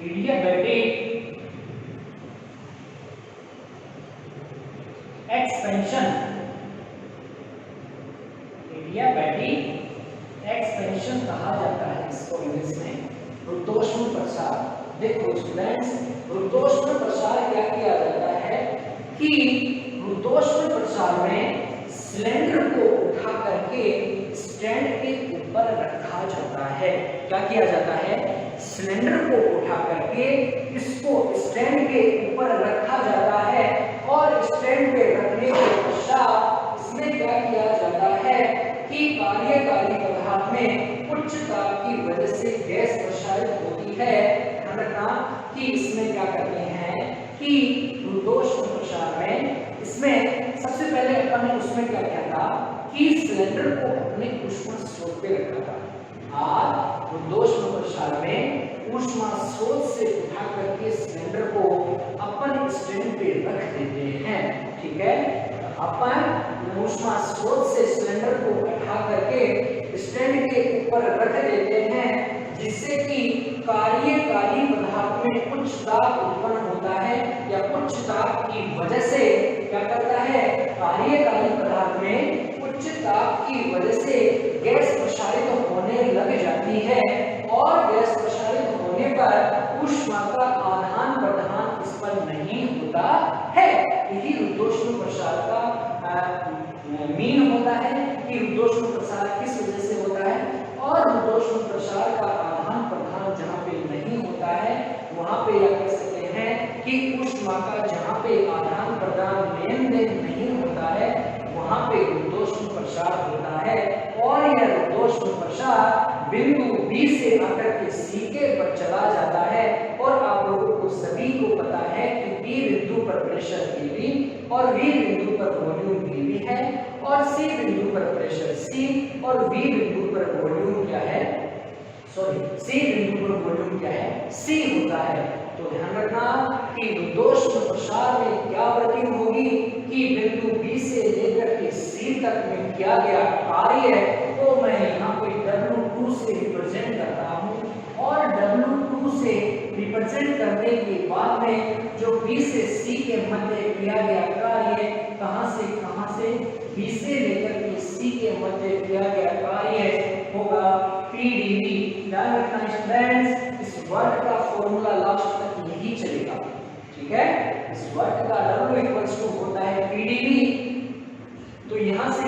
इडियाबैटिक एक्सपेंशन। इडियाबैटिक एक्सपेंशन कहा जाता है इसको इंग्लिश में रुद्धोष्ण प्रसार। देखो स्टूडेंट्स, रुद्धोष्ण प्रसार क्या किया जाता है कि रुद्धोष्ण प्रसार में सिलेंडर को उठा करके स्टैंड के ऊपर रखा जाता है। क्या किया जाता है? सिलेंडर को उठा करके इसको स्टैंड के ऊपर रखा जाता है और स्टैंड पे रखने के पश्चात इसमें क्या किया जाता है कि कार्यकारी पदार्थ में उच्च दाब की वजह से गैस प्रसारित होती है। ध्यान रखना कि इसमें क्या करते हैं कि रुद्धोष्ण प्रसार में इसमें सबसे पहले अपन ने उसमें क्या किया था कि सिलेंडर को अपने ऊष्मा स्रोत पे रखा था। और रुद्धोष्ण प्रसार में ऊष्मा स्रोत से उठा करके सिलेंडर को अपन स्टैंड पे रख देते हैं। ठीक है, अपन ऊष्मा स्रोत से सिलेंडर को उठा करके स्टैंड के ऊपर रख देते हैं, जिससे कि कार्यकारी पदार्थ में उच्च दाब उत्पन्न होता है या उच्च दाब की वजह से क्या करता है, कार्यकारी पदार्थ में उच्च दाब की वजह से गैस प्रसारित होने लग जाती है और गैस प्रसारित होने पर ऊष्मा का आदान प्रदान इस पर नहीं होता है। यही रुद्धोष्ण प्रसार का मीन होता है कि रुद्धोष्ण प्रसार किस वजह से होता है। और रुद्धोष्ण प्रसार का आदान प्रदान जहाँ पे नहीं होता है वहां पे यह कह सकते हैं कि ऊष्मा का जहाँ पे आदान प्रदान लेन देन नहीं होता है वहां पे रुद्धोष्ण प्रसार होता है। और यह रुद्धोष्ण प्रसार बिंदु B से आकर के C के पर चला जाता है। और आप लोगों को सभी को पता है कि B बिंदु पर प्रेशर KB और V बिंदु पर वॉल्यूम VV है और C बिंदु पर प्रेशर C और V बिंदु पर वॉल्यूम क्या है सी बिंदु पर वॉल्यूम क्या है, सी होता है। तो ध्यान रखना कि रुद्धोष्म प्रसार में क्या वर्किंग होगी कि बिंदु बी से लेकर के सी तक में किया गया कार्य है तो मैं यहाँ पे W2 से रिप्रेजेंट करता हूँ और W2 से रिप्रेजेंट करने के बाद में जो B से C के मध्य किया गया कार्य कहाँ से B से लेकर के C के मध्य किया गया कार्य होगा PdV। ध्यान रखना स्टूडेंट्स, इस वर्क का फॉर्मूला लास्ट तक यही चलेगा, ठीक है। इस वर्क का W होता है PdV। तो यहाँ से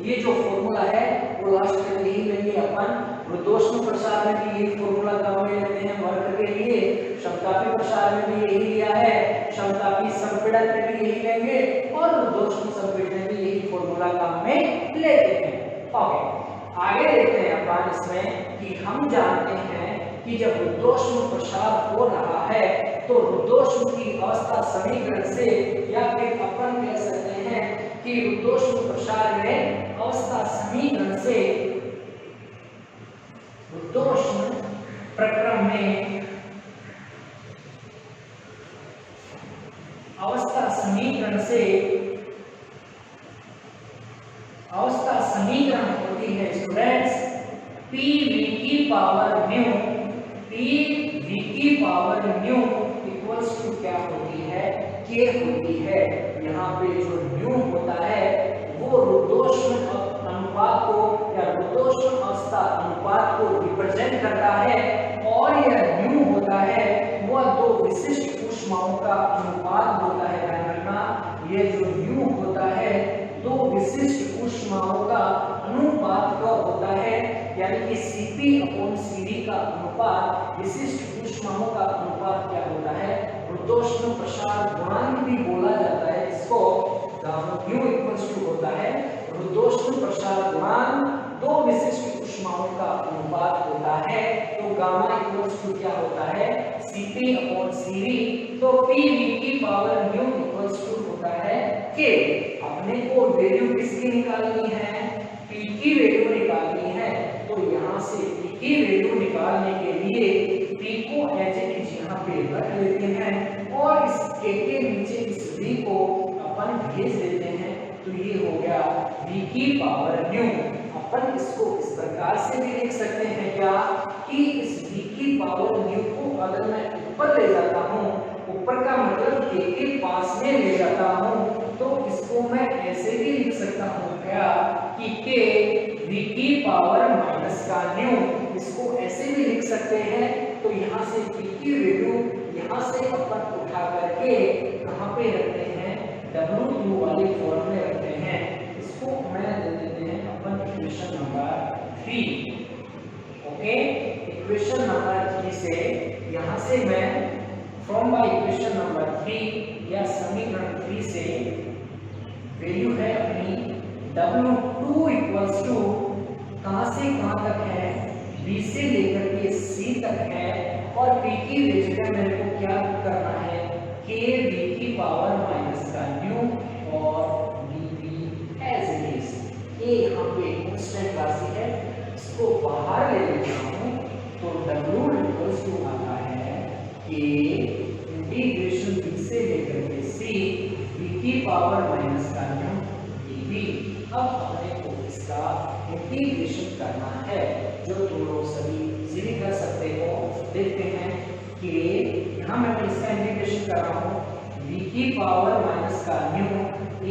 ये जो फॉर्मूला है वो लास्ट तक यही लेंगे अपन। रुद्धोष्म प्रसार में भी यही फॉर्मूला काम में लेते हैं वर्क के लिए, समतापी प्रसार में भी यही लिया है, समतापी संपीड़न में भी यही लेंगे और रुद्धोष्म संपीड़न में भी यही फॉर्मूला काम में लेते हैं। ओके, आगे देखते हैं अपन इसमें कि हम जानते हैं कि जब रुद्धोष्म प्रसार हो रहा है तो रुद्धोष्म की अवस्था समीकरण से या फिर अपन कह सकते हैं कि रुद्धोष्म प्रसार में अवस्था समीकरण से रुद्धोष्म प्रक्रम में अवस्था समीकरण होती है स्टूडेंट्स PV की पावर न्यू इक्वल्स टू क्या होती है, K होती है। यहाँ पे जो न्यू होता है वो रुद्धोष्म अनुपात को या रुद्धोष्म अवस्था अनुपात को रिप्रेजेंट करता है और यह न्यू होता है वह दो विशिष्ट ऊष्माओं का अनुपात होता है। ध्यान रखना, ये जो न्यू होता है दो विशिष्ट ऊष्माओं का अनुपात का होता है, यानी कि Cp/Cv का अनुपात विशिष्ट ऊष्माओं का अनुपात क्या होता है, रुद्धोष्म प्रसार गुणांक भी बोला जाता है इसको। न्यू इक्वल्स टू होता है रुद्धोष्म प्रसार गुणांक दो विशिष्ट ऊष्माओं का अनुपात होता है। तो गामा इक्वल्स टू क्या होता है, Cp/Cv। तो PV की पावर न्यू इक्वल्स टू होता है K। अपने को वैल्यू किसकी निकालनी है, P की वैल्यू निकालनी है। तो यहाँ से P की वैल्यू निकालने के लिए P को एज इट इज यहाँ पे रख लेते हैं और इस K के नीचे इस V को अपन भेज देते हैं। तो ये हो गया V की पावर न्यू। अपन इसको इस प्रकार से भी लिख सकते हैं क्या कि इस V की पावर न्यू को अगर मैं ऊपर ले जाता हूँ, ऊपर का मतलब K के पास में ले जाता हूँ, तो इसको मैं ऐसे भी लिख सकता हूँ क्या कि K V की पावर माइनस का न्यू, इसको ऐसे भी लिख सकते हैं। तो यहाँ से P की वैल्यू यहाँ से अपन उठा करके कहाँ पे रखते हैं, W2 वाले फॉर्म में रखते हैं। इसको मैं दे देते हैं अपन equation number 3। Okay, equation number 3 से यहाँ से मैं फ्रॉम बाय इक्वेशन नंबर 3 या समीकरण 3 से वैल्यू है अपनी W2 इक्वल्स टू कहाँ से कहाँ तक है, B से लेकर के C तक है और P की जगह मेरे को क्या करना है, K V की पावर माइनस का न्यू और dV एज इट इज। ये यहाँ पे कांस्टेंट राशि है, इसको बाहर ले लेता हूँ तो W इक्वल्स टू आता है K इंटीग्रेशन B से लेकर के C V की पावर माइनस का न्यू dV। अब अपने को इसका इंटीग्रेशन करना है, जो तुम लोग सभी इजीली कर सकते हो। देखते हैं कि यहाँ मैं इसका इंटीग्रेशन कर रहा हूँ, V की पावर माइनस का न्यू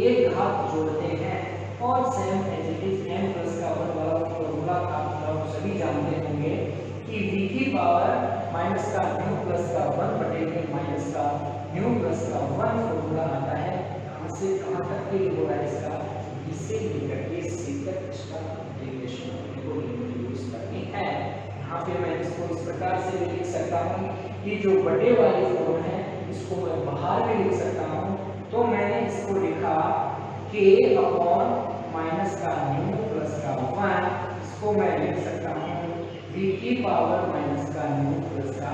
एक घात जोड़ते हैं और same as it is m plus का 1 वाला फॉर्मूला आप लोग सभी जानते होंगे कि V की पावर माइनस का न्यू प्लस का 1 बटे माइनस का न्यू प्लस का 1 फॉर्मूला आता है। कहाँ से कहाँ तक के होगा इसका, B से लेकर के C तक इसका इंटीग्रेशन को यूज करनी है। यहाँ पे मैं इसको इस प्रकार से भी लिख सकता हूँ कि जो बड़े वाली फॉर्म है इसको मैं बाहर भी लिख सकता हूँ। तो मैंने इसको लिखा K अपॉन माइनस का न्यू प्लस का 1, इसको मैं लिख सकता हूँ V की पावर माइनस का न्यू प्लस का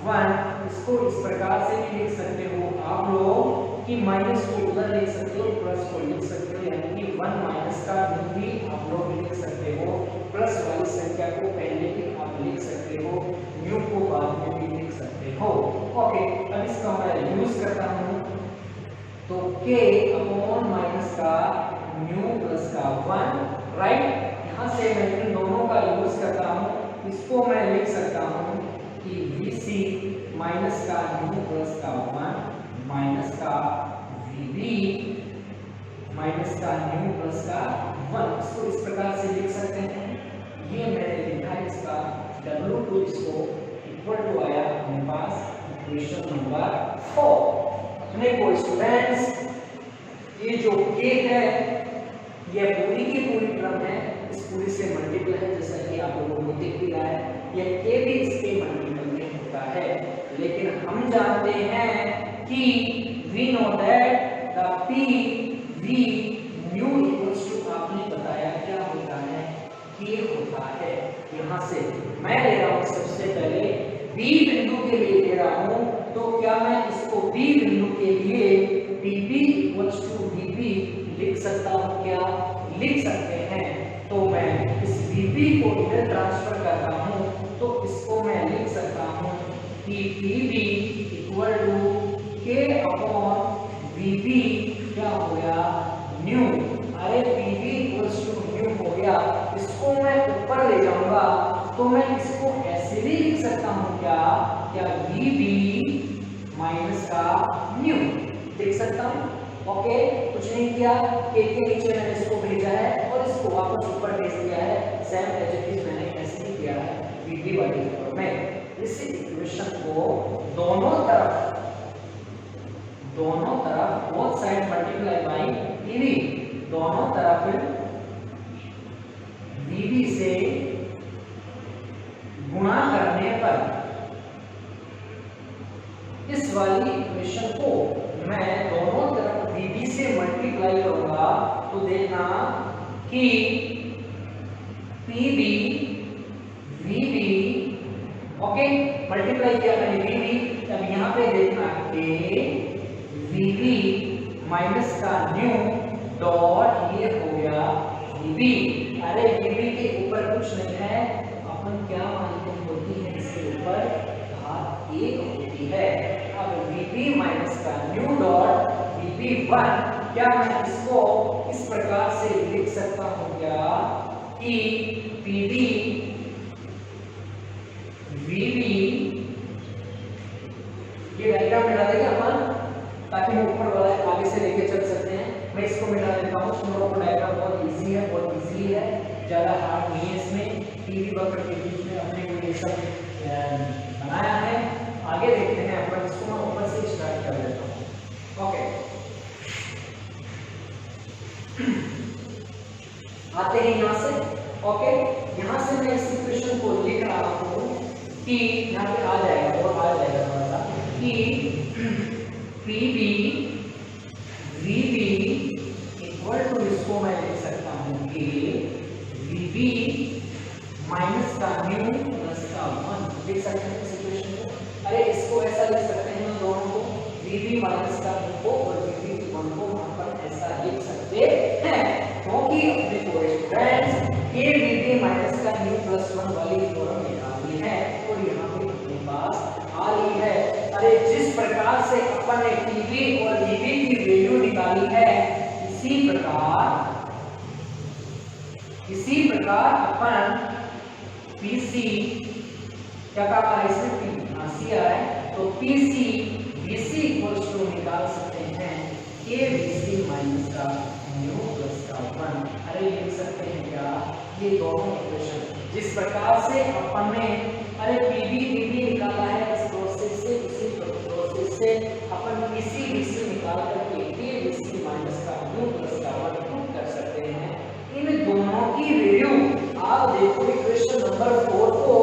1। इसको इस प्रकार से भी लिख सकते हो आप लोग कि माइनस को उधर लिख सकते हो, प्लस को लिख सकते हो, यानी कि 1 माइनस का न्यू भी आप लोग लिख सकते हो। प्लस वाली संख्या को पहले भी आप लिख सकते हो, न्यू को बाद में भी लिख सकते हो। ओके, अब इसका मैं यूज करता हूँ, तो k अपॉन माइनस का न्यू प्लस का 1, राइट। यहाँ से मैं इन दोनों का यूज करता हूँ, इसको मैं लिख सकता हूँ कि vc माइनस का न्यू प्लस का 1 माइनस का vb माइनस का न्यू प्लस का 1, इसको इस प्रकार से लिख सकते हैं। ये मैंने लिखा है इसका W2, इसको इक्वल टू आया अपने पास इक्वेशन नंबर 4। अपने को स्टूडेंट्स ये जो k है ये पूरी की पूरी टर्म है, इस पूरी से मल्टीपल है, जैसा कि आप लोगों को दिख भी रहा है, ये k भी इसके मल्टीपल में होता है। लेकिन हम जानते हैं कि we know that the p v mu equals to, आपने बताया क्या होता है, k होता है। यहाँ से मैं ले रहा हूँ सबसे पहले b बिंदु के लिए ले रहा हूँ, तो क्या मैं इसको b बिंदु के लिए dp equals to dp लिख सकता हूँ, क्या लिख सकते हैं। तो मैं इस dp को इधर ट्रांसफर करता हूँ, तो इसको मैं लिख सकता हूँ कि pv equal to k upon vb क्या हो गया, न्यू। अरे pv इक्वल्स टू न्यू हो गया, इसको मैं ऊपर ले जाऊंगा तो मैं इसको ऐसे भी लिख सकता हूँ, क्या vb माइनस का न्यू लिख सकता हूँ। ओके, कुछ नहीं किया, k के नीचे मैंने इसको भेजा है और इसको वापस ऊपर भेज दिया है, सेम एज इट इज मैंने ऐसे ही किया है vb वाली फॉर्म में। इस इक्वेशन को दोनों तरफ both side multiply by pv, दोनों तरफ vb से गुणा करने पर इस वाली इक्वेशन को मैं दोनों तरफ vb से मल्टीप्लाई करूंगा, तो देखना कि pb vb, ओके, मल्टीप्लाई किया मैंने vb, अब यहाँ पे देखना k vb माइनस का न्यू डॉट ये हो गया vb। अरे vb के ऊपर कुछ नहीं है, अपन क्या मानते होती है, इसके ऊपर घात 1 होती है। अब vb माइनस का न्यू डॉट vb1, क्या मैं इसको इस प्रकार से लिख सकता हूँ, क्या कि pb vb, ये डायग्राम मिटा देंगे अपन ताकि हम ऊपर वाला आगे से लेके चल सकते हैं। मैं इसको मिटा देता हूँ, सुन लो, डायग्राम बहुत इजी है, बहुत इजीली है, ज़्यादा हार्ड नहीं है। इसमें pv वक्र के बीच में हमने कोई ये सब बनाया है। आगे देखते हैं अपन, इसको मैं ऊपर से स्टार्ट कर देता हूँ। ओके, आते हैं यहाँ से। ओके, यहाँ से मैं इस इक्वेशन को लिख रहा हूँ कि यहाँ पे आ जाएगा और आ जाएगा थोड़ा सा कि pb vb इक्वल टू, इसको मैं लिख सकता हूँ कि vb माइनस का न्यू प्लस का 1 लिख सकते हैं इस इक्वेशन को। अरे इसको ऐसा लिख सकते हैं हम दोनों को, vb माइनस का न्यू को और vb 1 को वहां पर ऐसा लिख सकते हैं, क्योंकि अपने को स्टूडेंट्स k vb माइनस का न्यू प्लस 1 वाली फॉर्म निकालनी है और यहाँ पे अपने पास आ रही है। अरे जिस प्रकार से अपन ने pb और vb की वैल्यू निकाली है, इसी प्रकार अपन pc क्या कहा है, इसमें p है, तो pc vc इक्वल्स टू निकाल सकते हैं k vc माइनस का न्यू प्लस का 1। अरे लिख सकते हैं क्या, ये दोनों इक्वेशन जिस प्रकार से अपन ने अरे pb vb निकाला है, इस प्रोसेस से उसी प्रोसेस से अपन pc vc निकाल करके k vc माइनस का न्यू प्लस का 1 प्रूव कर सकते हैं। इन दोनों की वैल्यू आप देखो इक्वेशन नंबर 4 को,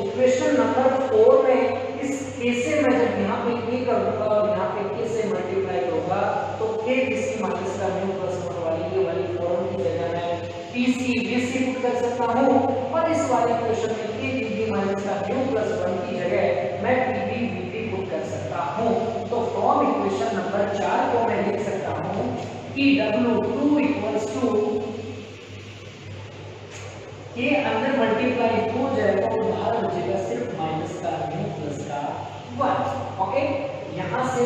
इक्वेशन नंबर 4 में इस k से मैं जब यहाँ पे k करूंगा और यहाँ पे k से मल्टीप्लाई करूंगा, तो k vc माइनस का न्यू प्लस 1 वाली ये वाली फॉर्म की जगह मैं pc vc पुट कर सकता हूँ, और इस वाली इक्वेशन में k vb माइनस का न्यू प्लस 1 की जगह मैं pb vb पुट कर सकता हूँ। तो फ्रॉम इक्वेशन नंबर 4 को मैं लिख सकता हूँ कि w2 इक्वल्स टू k जब मल्टीप्लाई हो जाएगा तो बाहर बचेगा सिर्फ माइनस का न्यू प्लस का 1। ओके, यहाँ से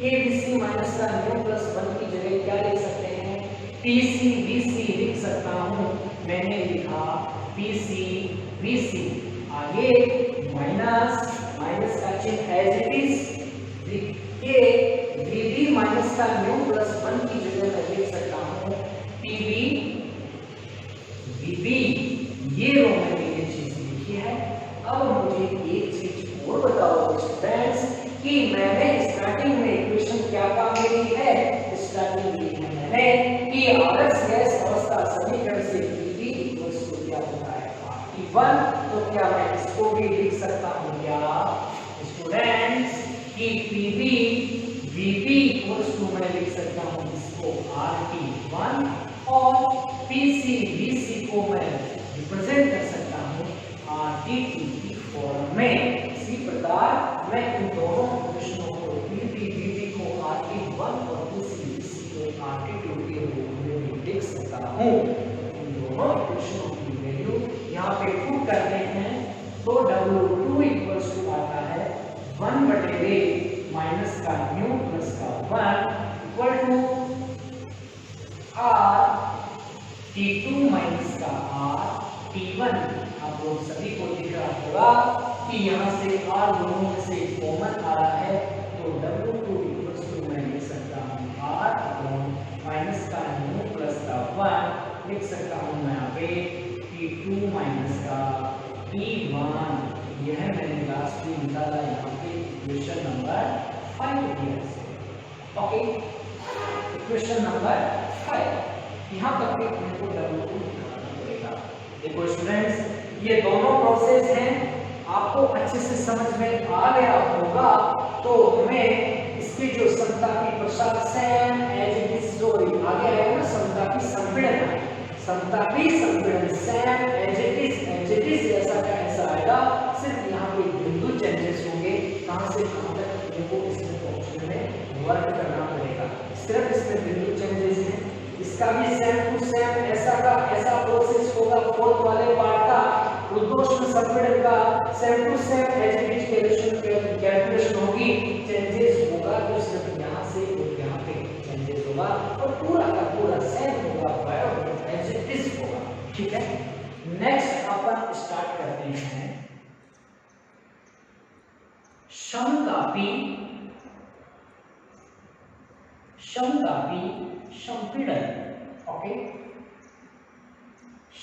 ABC माइनस का न्यू प्लस 1 की जगह क्या लिख सकते हैं, PC VC लिख सकता हूँ। मैंने लिखा PC VC, आगे माइनस माइनस का चिन्ह एज इट इज के VB माइनस का न्यू प्लस 1 की जगह मैं लिख सकता हूँ PB VB। ये रो मैंने ये चीज लिखी है। अब मुझे एक चीज और बताओ स्टूडेंट्स कि मैंने स्टार्टिंग में इक्वेशन क्या काम में ली है, स्टार्टिंग में लिखी है मैंने कि आदर्श गैस अवस्था समीकरण से PV इक्वल्स टू क्या होता है RT1। तो क्या मैं इसको भी लिख सकता हूँ क्या स्टूडेंट्स कि PV VB इक्वल्स टू मैं लिख सकता हूँ इसको RT1 और PC VC को मैं रिप्रेजेंट कर सकता हूँ RT2 की फॉर्म में। इसी प्रकार मैं इन दोनों इक्वेशनों को PV VB को RT1 और PC VC को RT2 के रूप में लिख सकता हूँ। इन दोनों इक्वेशनों की वैल्यू यहाँ पे पुट करते हैं तो W2 इक्वल्स टू आता है 1/8 माइनस का न्यू प्लस का 1 equal to R T2 minus का R T1। आप लोग सभी को दिख रहा होगा कि यहाँ से R दोनों में से कॉमन आ रहा है तो W2 इक्वल्स टू मैं लिख सकता हूँ R अपॉन माइनस का न्यू प्लस का 1 लिख सकता हूँ मैं यहाँ पे T2 माइनस का T1। यह मैंने लास्ट में निकाला यहाँ पे इक्वेशन नंबर 5 दिया है। ओके, इक्वेशन नंबर 5 यहाँ तक के हमको W2 निकालना पड़ेगा। देखो स्टूडेंट्स ये दोनों प्रोसेस हैं, आपको अच्छे से समझ में आ गया होगा तो हमें इसकी जो समतापी प्रसार सेम एज इट इज जो आगे आएगा ना समतापी संपीड़न, समतापी संपीड़न सेम एज इट इज ऐसा का ऐसा आएगा। सिर्फ यहाँ पे बिंदु चेंजेस होंगे, कहाँ से कहाँ तक हमको इसमें पहुंचने में वर्क करना पड़ेगा। सिर्फ इसमें बिंदु चेंजेस हैं, इसका भी सेम टू सेम ऐसा का ऐसा प्रोसेस होगा। फोर्थ वाले पार्ट का उद्घोषण संपीड़न का same to same as it is calculation होगी, चेंजेस होगा तो सिर्फ यहाँ से और यहाँ पे चेंजेस होगा और पूरा का पूरा सेम होगा एज इट इज होगा। ठीक है, नेक्स्ट अपन स्टार्ट करते हैं समतापी संपीड़न। ओके,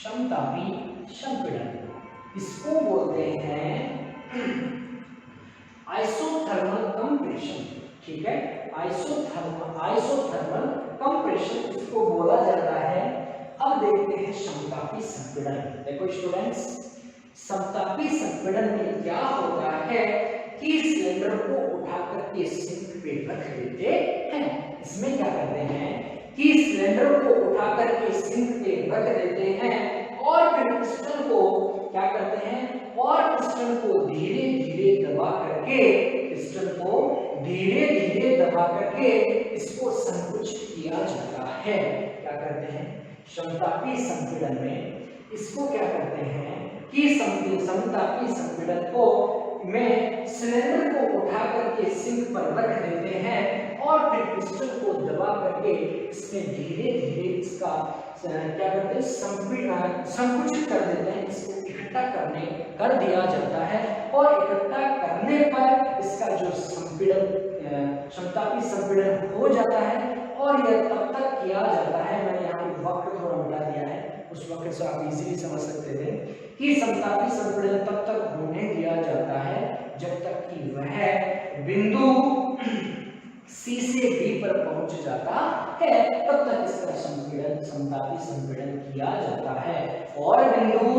समतापी संपीड़न इसको बोलते हैं आइसोथर्मल कंप्रेशन। ठीक है, आइसोथर्मल कंप्रेशन इसको बोला जाता है। अब देखते हैं समतापी संपीड़न। देखो स्टूडेंट्स, समतापी संपीड़न में क्या होता है कि सिलेंडर को उठा करके सिंक पे रख देते हैं। इसमें क्या करते हैं कि सिलेंडर को उठा करके सिंक पे रख देते हैं और फिर पिस्टन को क्या करते हैं और पिस्टन को धीरे धीरे दबा करके इसको संकुचित किया जाता है। क्या करते हैं समतापी संपीड़न में इसको क्या करते हैं कि समतापी संपीड़न को में सिलेंडर को उठा करके सिंक पर रख देते हैं और फिर पिस्टन को दबा करके इसमें धीरे धीरे इसका क्या करते हैं संकुचित कर देते हैं। इसको इकट्ठा कर दिया जाता है और इकट्ठा करने पर इसका जो समतापी संपीड़न हो जाता है और यह तब तक किया जाता है। मैंने यहाँ पे वक्र थोड़ा मिटा दिया है, उस वक्र से आप इजीली समझ सकते थे कि समतापी संपीड़न तब तक होने दिया जाता है जब तक कि वह बिंदु C से D पर पहुंच जाता है, तब तक इसका समतापी संपीड़न किया जाता है। और बिंदु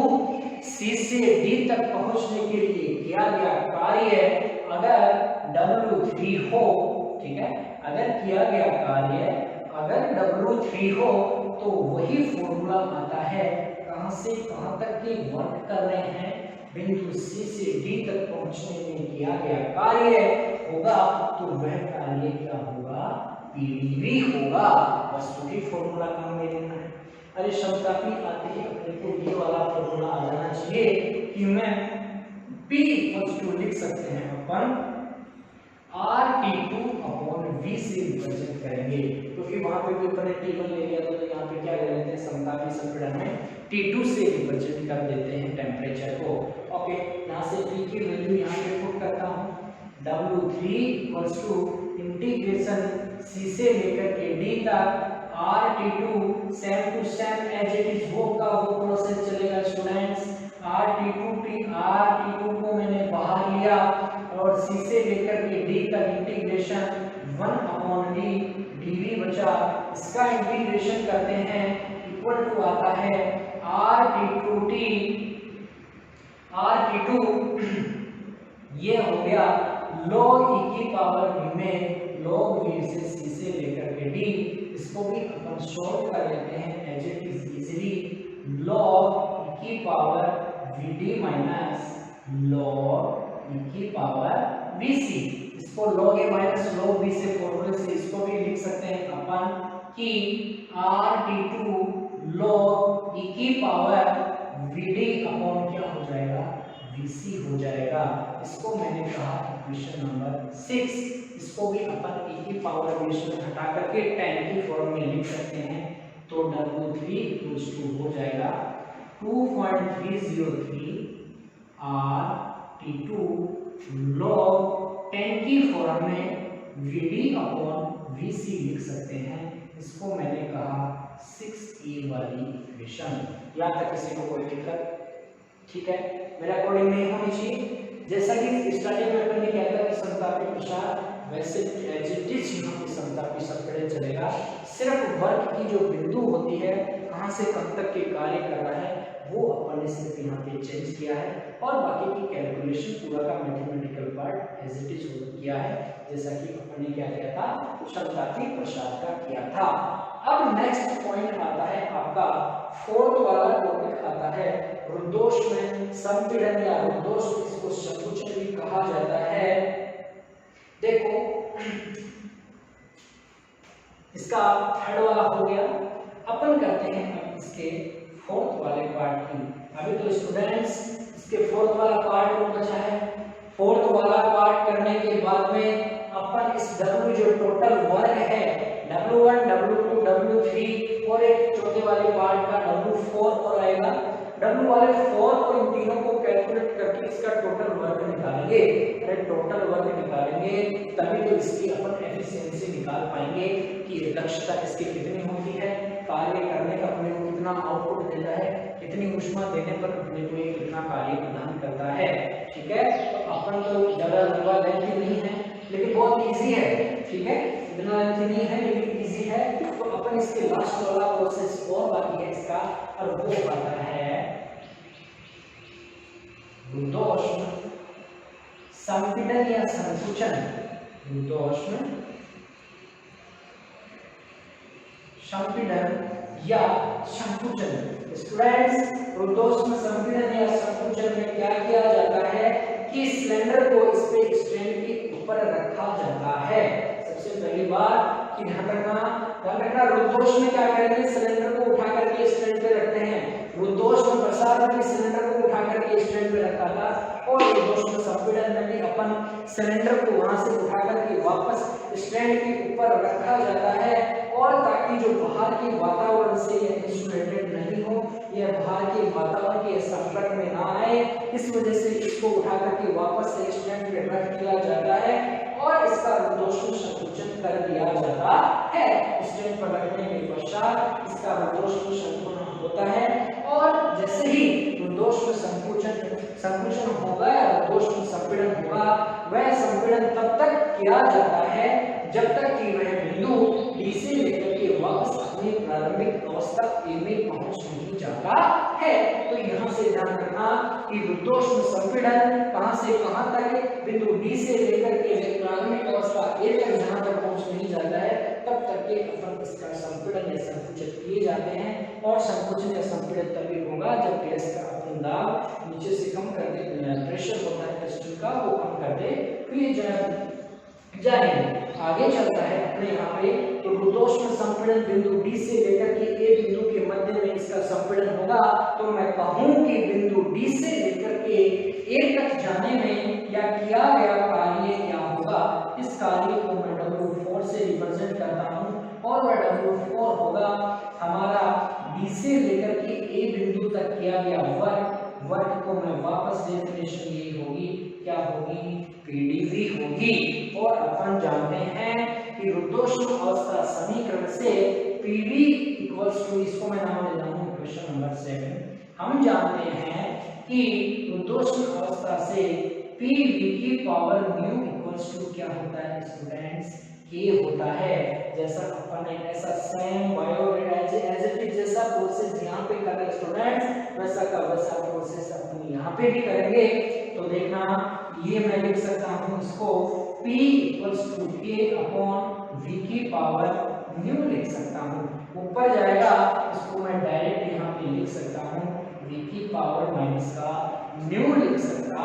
C से D तक पहुंचने के लिए किया गया कार्य अगर W3 हो, ठीक है, अगर किया गया कार्य अगर W3 हो तो वही फॉर्मूला आता है कहां से कहां तक की वर्क कर रहे हैं बिंदु C से D तक पहुंचने में किया गया कार्य होगा तो वह कार्य क्या होगा PdV होगा। बस वही फॉर्मूला काम में लेना है। अरे समतापी आते ही अपने को ये वाला फॉर्मूला आ जाना चाहिए कि मैं P इक्वल्स लिख सकते हैं अपन RT2 अपॉन V से विभाजित करेंगे, क्योंकि वहां पे भी अपन ने T1 ले लिया तो यहाँ पे क्या ले लेते हैं, समतापी संपीड़न में T2 से विभाजित कर देते हैं टेम्परेचर को। ओके, यहाँ से P की वैल्यू यहाँ पे पुट करता हूँ, W3 equals to integration C से लेकर के D तक RT2 same to same as it is वो का वो प्रोसेस चलेगा स्टूडेंट्स। RT2 को मैंने बाहर लिया और C से लेकर के D तक इंटीग्रेशन 1 अपॉन D dV बचा, इसका इंटीग्रेशन करते हैं इक्वल टू आता है RT2 ये हो गया log e की पावर v में log v से C से लेकर के D, इसको भी अपन सॉल्व कर लेते हैं as it is easily log e की power vd minus log e की पावर vc, इसको log a minus log v से फॉर्मूले से इसको भी लिख सकते हैं अपन कि RT2 log e की पावर vd अपॉन क्या हो जाएगा, vc हो जाएगा। इसको मैंने कहा इक्वेशन नंबर 6, इसको भी अपन e की पावर v में हटा करके 10 की फॉर्म में लिख सकते हैं, तो W3 इक्वल्स टू हो जाएगा 2.303 RT2 log 10 की फॉर्म में vd अपॉन vc लिख सकते हैं। इसको मैंने कहा 6a वाली इक्वेशन। यहाँ तक किसी को कोई दिक्कत? ठीक है, मेरा कोडिंग नहीं होनी चाहिए। जैसा कि स्टार्टिंग में अपन ने क्या था कि समतापी प्रसार, वैसे एज इट इज यहाँ पे समतापी संपीड़न चलेगा। सिर्फ वर्क की जो बिंदु होती है, कहाँ से कब तक के कार्य कर रहा है, वो अपन ने सिर्फ यहाँ पे चेंज किया है, और बाकी की कैलकुलेशन पूरा का mathematical part as it is किया है, जैसा कि अपन ने क्या किया था, समतापी प्रसार का किया था। अब नेक्स्ट पॉइंट आता है आपका फोर्थ वाला टॉपिक आता है रुद्धोष्म संपीड़न या रुद्धोष्म, इसको संकुचन भी कहा जाता है। देखो इसका थर्ड वाला हो गया, अपन करते हैं अब इसके फोर्थ वाले पार्ट की। अभी तो स्टूडेंट्स इसके फोर्थ वाला पार्ट को बचा है। फोर्थ वाला पार्ट करने के बाद में अपन इस W जो टोटल वर्ग है W1, W2, W3 और एक चौथे वाले पार्ट का W4 और आएगा। W वाले 4 और इन तीनों को कैलकुलेट करके इसका टोटल वर्ग निकालेंगे। अरे टोटल वर्ग निकालेंगे तभी तो इसकी अपन एफिशिएंसी निकाल पाएंगे कि दक्षता इसकी कितनी होती है, कार्य करने का अपने को कितना आउटपुट देता है, कितनी ऊष्मा देने पर अपने को ये कितना कार्य प्रदान करता है। ठीक है, तो अपन तो ज्यादा लंबा लेंथ नहीं है लेकिन बहुत इजी है। ठीक है, इतना लेंथ नहीं है लेकिन इजी है। तो अपन इसके लास्ट वाला प्रोसेस और बाकी है इसका, और वो आता है रुद्धोष्म संपीड़न या संकुचन। रुद्धोष्म संपीड़न या संकुचन। स्टूडेंट्स रुद्धोष्म संपीड़न या संकुचन में क्या किया जाता है कि सिलेंडर को इस पे स्टैंड के ऊपर रखा जाता है। सबसे पहली बात कि ध्यान रखना रुद्धोष्म में क्या करेंगे, सिलेंडर को उठा करके स्टैंड पे रखते हैं। रुद्धोष्म प्रसार में सिलेंडर को उठा करके स्टैंड पे रखा था, और रुद्धोष्म संपीड़न में भी अपन सिलेंडर को वहां से उठा करके वापस स्टैंड के ऊपर रखा जाता है, और ताकि जो बाहर के वातावरण से यह इंसुलेटेड नहीं हो, यह बाहर के वातावरण के संपर्क में ना आए, इस वजह से इसको उठा करके वापस से स्टैंड पे रख दिया जाता है और इसका रुद्धोष्म संकुचन कर दिया जाता है। स्टैंड पर रखने के पश्चात इसका रुद्धोष्म संकुचन होता है, और जैसे ही रुद्धोष्म संकुचन होगा या रुद्धोष्म संपीड़न होगा, वह संपीड़न तब तक किया जाता है जब तक कि वह बिंदु D से लेकर के वापस अपनी प्रारंभिक अवस्था A में पहुंच नहीं जाता है। तो यहाँ से ध्यान रखना कि रुद्धोष्म संपीड़न कहां से कहां तक, बिंदु D से लेकर के प्रारंभिक अवस्था A तक जहां तक पहुंच नहीं जाता है, तब तक के अपन इसका संपीड़न या संकुचन किए जाते हैं। और संकुचन या संपीड़न तभी होगा जब गैस का अपन दाब नीचे से कम कर दे, प्रेशर होता है पिस्टन का वो कम कर दे, तो ये जाएंगे। आगे चलता है अपने यहाँ पे, तो रुद्धोष्म संपीड़न बिंदु डी से लेकर के ए बिंदु के मध्य में इसका संपीड़न होगा। तो मैं कहूं कि बिंदु डी से लेकर के ए तक जाने में या किया गया कार्य क्या होगा, इस कार्य को मैं W4 से रिप्रेजेंट करता हूं और वह W4 होगा हमारा डी से लेकर के ए बिंदु तक किया गया वर्क को मैं वापस डेफिनेशन यही होगी, क्या होगी, पीडीवी होगी। और अपन जानते हैं कि रुद्धोष्म अवस्था समीकरण से पीवी इक्वल्स टू, इसको मैं नाम देता हूं क्वेश्चन नंबर 7। हम जानते हैं कि रुद्धोष्म अवस्था से पीवी की पावर न्यू इक्वल्स टू क्या होता है स्टूडेंट्स, के होता है। जैसा अपन ने ऐसा same bio as it is जैसा प्रोसेस यहाँ पे कर रहे स्टूडेंट्स, वैसा का वैसा प्रोसेस अपन यहाँ पे भी करेंगे। तो देखना, ये मैं लिख सकता हूँ इसको P equals to K upon V की पावर न्यू लिख सकता हूँ। ऊपर जाएगा इसको मैं डायरेक्ट यहाँ पे लिख सकता हूँ V की पावर माइनस का न्यू लिख सकता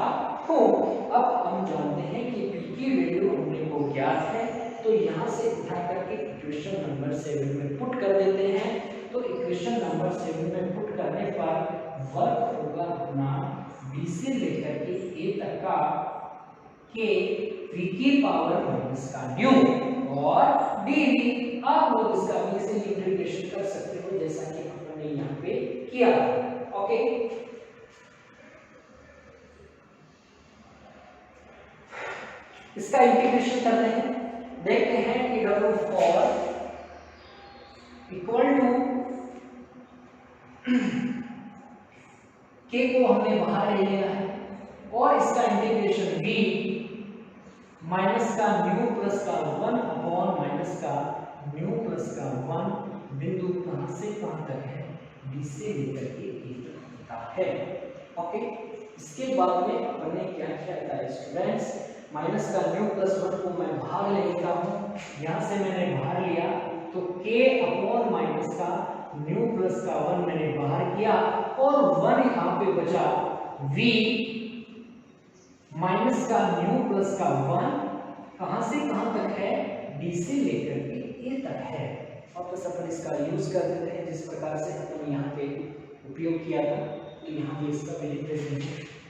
हूँ। अब हम जानते हैं कि P की वैल्यू हमने को ज्ञात है, तो यहाँ से उठा करके इक्वेशन नंबर 7 में पुट कर देते हैं। तो इक्वेशन नंबर 7 में पुट करने पर वर्क होगा अपना B से लेकर के A तक का के V की पावर माइनस का न्यू और dV। आप लोग इसका भी से इंटीग्रेशन कर सकते हो जैसा कि हमने यहाँ पे किया। ओके, इसका इंटीग्रेशन करते हैं, देखते हैं कि W4 इक्वल टू K को हमने बाहर ले लिया है और इसका इंटीग्रेशन V माइनस का न्यू प्लस का 1 अपॉन माइनस का न्यू प्लस का 1 बिंदु कहां से कहां तक है, D से लेकर के E तक होता है। ओके, इसके बाद में अपन ने क्या किया था स्टूडेंट्स, माइनस का न्यू प्लस 1 को मैं बाहर ले लेता हूं। यहां से मैंने बाहर लिया तो K अपॉन माइनस का न्यू प्लस का 1 मैंने बाहर किया और 1 यहाँ पे बचा V माइनस का न्यू प्लस का 1 कहां से कहां तक है, D से लेकर के A तक है। वापस अपन इसका यूज कर देते हैं जिस प्रकार से अपन यहाँ पे उपयोग किया था। तो यहाँ पे इसका मैं लिख देते हैं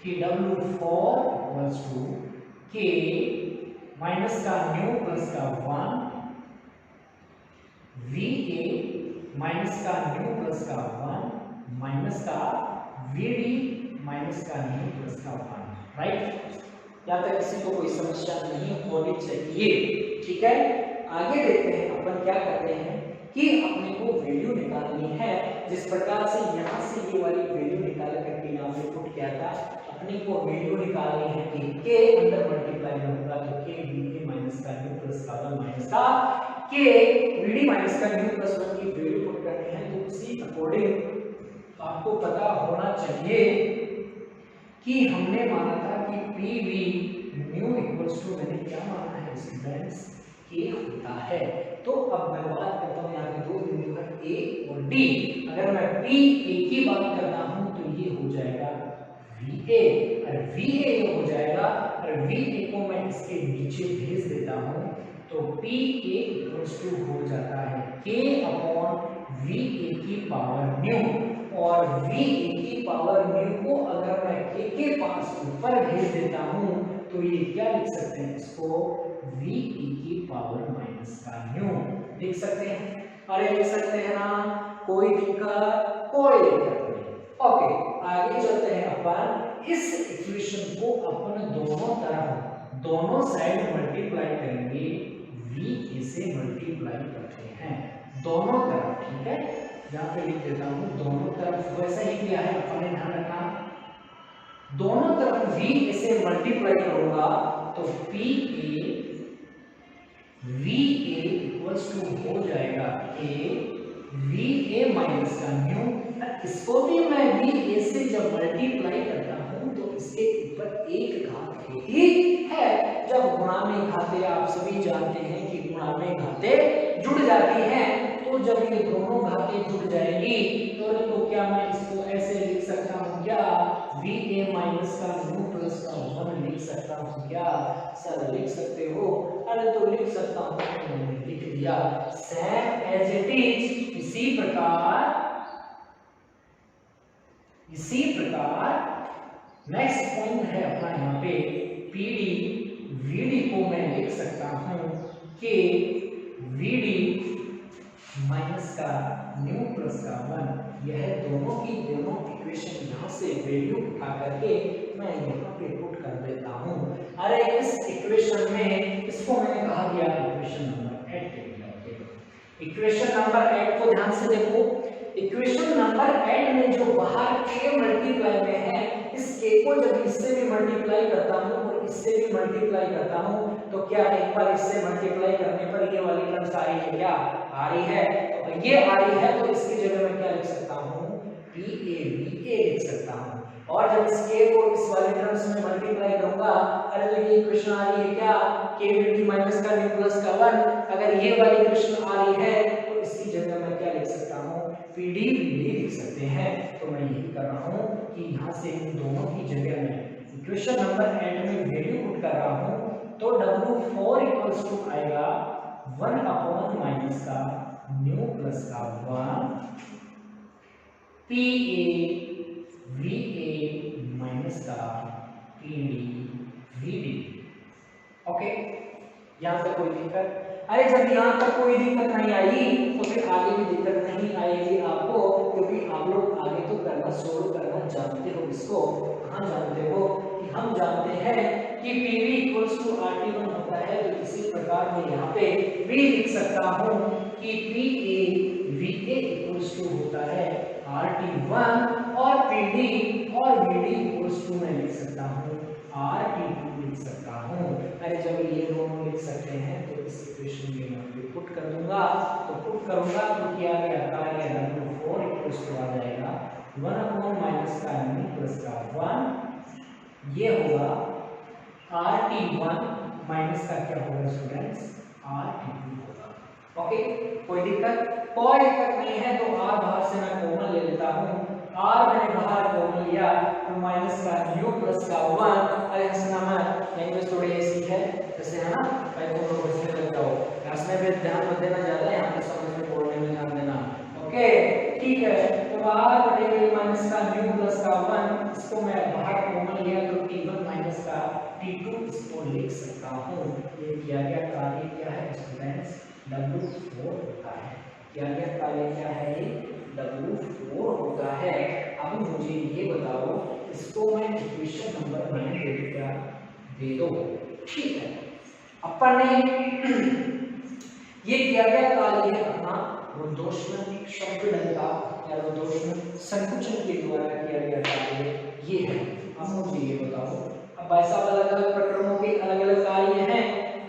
कि W4 equals to K minus का न्यू प्लस का 1 VA माइनस का न्यू प्लस का 1 माइनस का VD माइनस का न्यू प्लस का 1। राइट, यहाँ तक किसी को कोई समस्या नहीं होनी चाहिए। ठीक है, आगे देखते हैं अपन क्या करते हैं कि अपने को वैल्यू निकालनी है। जिस प्रकार से यहाँ से ये वाली वैल्यू निकाल करके यहाँ पे पुट किया था, अपने को वैल्यू निकालनी है कि K अंदर मल्टीप्लाई में होगा तो K VK माइनस का न्यू प्लस का 1 माइनस का K VD माइनस का न्यू प्लस 1 की वैल्यू पुट करनी है। तो उसी अकॉर्डिंग आपको पता होना चाहिए कि हमने माना था कि PV न्यू इक्वल्स टू, मैंने क्या माना है स्टूडेंट्स, K होता है। तो अब मैं बात करता हूँ यहाँ पे दो बिंदु है A और D। अगर मैं PA की बात करता हूँ तो ये हो जाएगा VA और VA हो जाएगा और VA को मैं इसके नीचे भेज देता हूँ तो PA इक्वल्स टू हो जाता है K अपॉन VA की पावर न्यू और VA की पावर न्यू को अगर मैं K के पास ऊपर भेज देता हूँ तो ये क्या लिख सकते हैं, इसको VE की पावर माइनस का न्यू लिख सकते हैं। अरे लिख सकते हैं ना, कोई दिक्कत कोई दिक्कत नहीं। ओके, आगे चलते हैं अपन इस इक्वेशन को अपन दोनों तरफ दोनों साइड मल्टीप्लाई करेंगे, VA से मल्टीप्लाई करते हैं दोनों तरफ। ठीक है, यहाँ पे लिख देता हूँ दोनों तरफ, वैसा ही किया है अपन ने, ध्यान रखना दोनों तरफ VA से मल्टीप्लाई करूंगा तो PA VA इक्वल्स टू हो जाएगा A VA माइनस का न्यू। इसको भी मैं VA से जब मल्टीप्लाई करता हूं तो इसके ऊपर एक घात होती है। जब गुणा में घातें आप सभी जानते हैं कि गुणा में घातें जुड़ जाती हैं, तो जब ये दोनों घातें जुड़ जाएंगी तो क्या मैं इसको ऐसे लिख सकता हूं क्या, VA माइनस का न्यू प्लस का 1 लिख सकता हूँ क्या? सर लिख सकते हो? अरे तो लिख सकता हूँ, मैंने लिख दिया सेम एज इट इज। इसी प्रकार नेक्स्ट पॉइंट है अपना यहाँ पे पीडी वीडी को मैं लिख सकता हूँ कि वीडी माइनस का न्यू प्लस का 1, यह दोनों इक्वेशन यहाँ से वैल्यू उठा करके मैं यहाँ पे पुट कर देता हूँ। अरे इस इक्वेशन में इसको मैंने कहा दिया इक्वेशन नंबर 8 के लिए। इक्वेशन नंबर 8 को ध्यान से देखो। इक्वेशन नंबर 8 में जो बाहर के मल्टीप्लाई में है, इस के को जब इससे भी मल्टीप्लाई करता हूँ और इससे भी मल्टीप्लाई करता हूँ तो क्या एक बार इससे मल्टीप्लाई करने पर ये वाली टर्म्स आ रही है क्या? आ रही है। तो ये आ रही है तो इसकी जगह मैं क्या लिख सकता हूँ? PABA लिख सकता हूँ। और जब इस k को इस वाले टर्म्स में मल्टीप्लाई करूंगा, अरे तो ये इक्वेशन आ रही है क्या? k माइनस का न्यू प्लस का 1। अगर ये वाली इक्वेशन आ रही है तो इसकी जगह मैं क्या लिख सकता हूँ? PDVD लिख सकते हैं। तो मैं यही कर रहा हूँ कि यहाँ से इन दोनों की जगह में इक्वेशन नंबर 8 में वैल्यू पुट कर रहा हूँ। तो W4 इक्वल्स टू आएगा 1 अपॉन माइनस का न्यू प्लस का 1 PAVA माइनस का PDVD। ओके, यहाँ तक कोई दिक्कत? अरे जब यहाँ तक कोई दिक्कत नहीं आई तो फिर आगे भी दिक्कत नहीं आएगी आपको, क्योंकि आप लोग आगे तो करना सोल्व करना जानते हो। इसको कहाँ जानते हो? कि हम जानते हैं कि PV इक्वल्स टू RT1 होता है। तो इसी प्रकार मैं यहाँ पे भी लिख सकता हूँ कि PAVA इक्वल्स टू होता है RT1 और PD और VD इक्वल्स टू मैं लिख सकता हूँ RT2 लिख सकता हूँ। अरे जब ये दोनों लिख सकते हैं तो इस इक्वेशन में मैं पुट कर दूंगा। तो पुट करूंगा तो क्या गया कार्य W4 इक्वल्स टू आ जाएगा 1 अपॉन माइनस का न्यू प्लस का 1, ये होगा RT1 माइनस का क्या होगा स्टूडेंट्स? RT2 होगा। ओके, कोई दिक्कत? कोई दिक्कत नहीं है। तो R बाहर से मैं कॉमन ले लेता हूँ। R मैंने बाहर कॉमन लिया तो माइनस का न्यू प्लस का 1। अरे हंसना मत, लैंग्वेज थोड़ी ऐसी है जैसे है ना भाई, तुम लोग हंसने लग जाओ। क्लास में भी ध्यान मत देना ज्यादा, यहाँ पे समझने पढ़ने में ध्यान देना। ओके ठीक है। तो R बटेगा माइनस का न्यू प्लस का 1, इसको मैं बाहर कॉमन लिया तो T1 माइनस का T2 इसको लिख सकता हूँ। ये किया गया कार्य क्या है स्टूडेंट्स? W4 होता है। किया गया कार्य क्या है? W4 होता है। अब मुझे ये बताओ, इसको मैं इक्वेशन नंबर 9 दे क्या दे दो? ठीक है, अपन ने ये किया गया कार्य है अपना रोटेशनल संपीड़न का या रोटेशनल संकुचन के द्वारा किया गया कार्य ये है। अब मुझे ये बताओ, अब ऐसा अलग अलग प्रकरणों के अलग अलग कार्य हैं,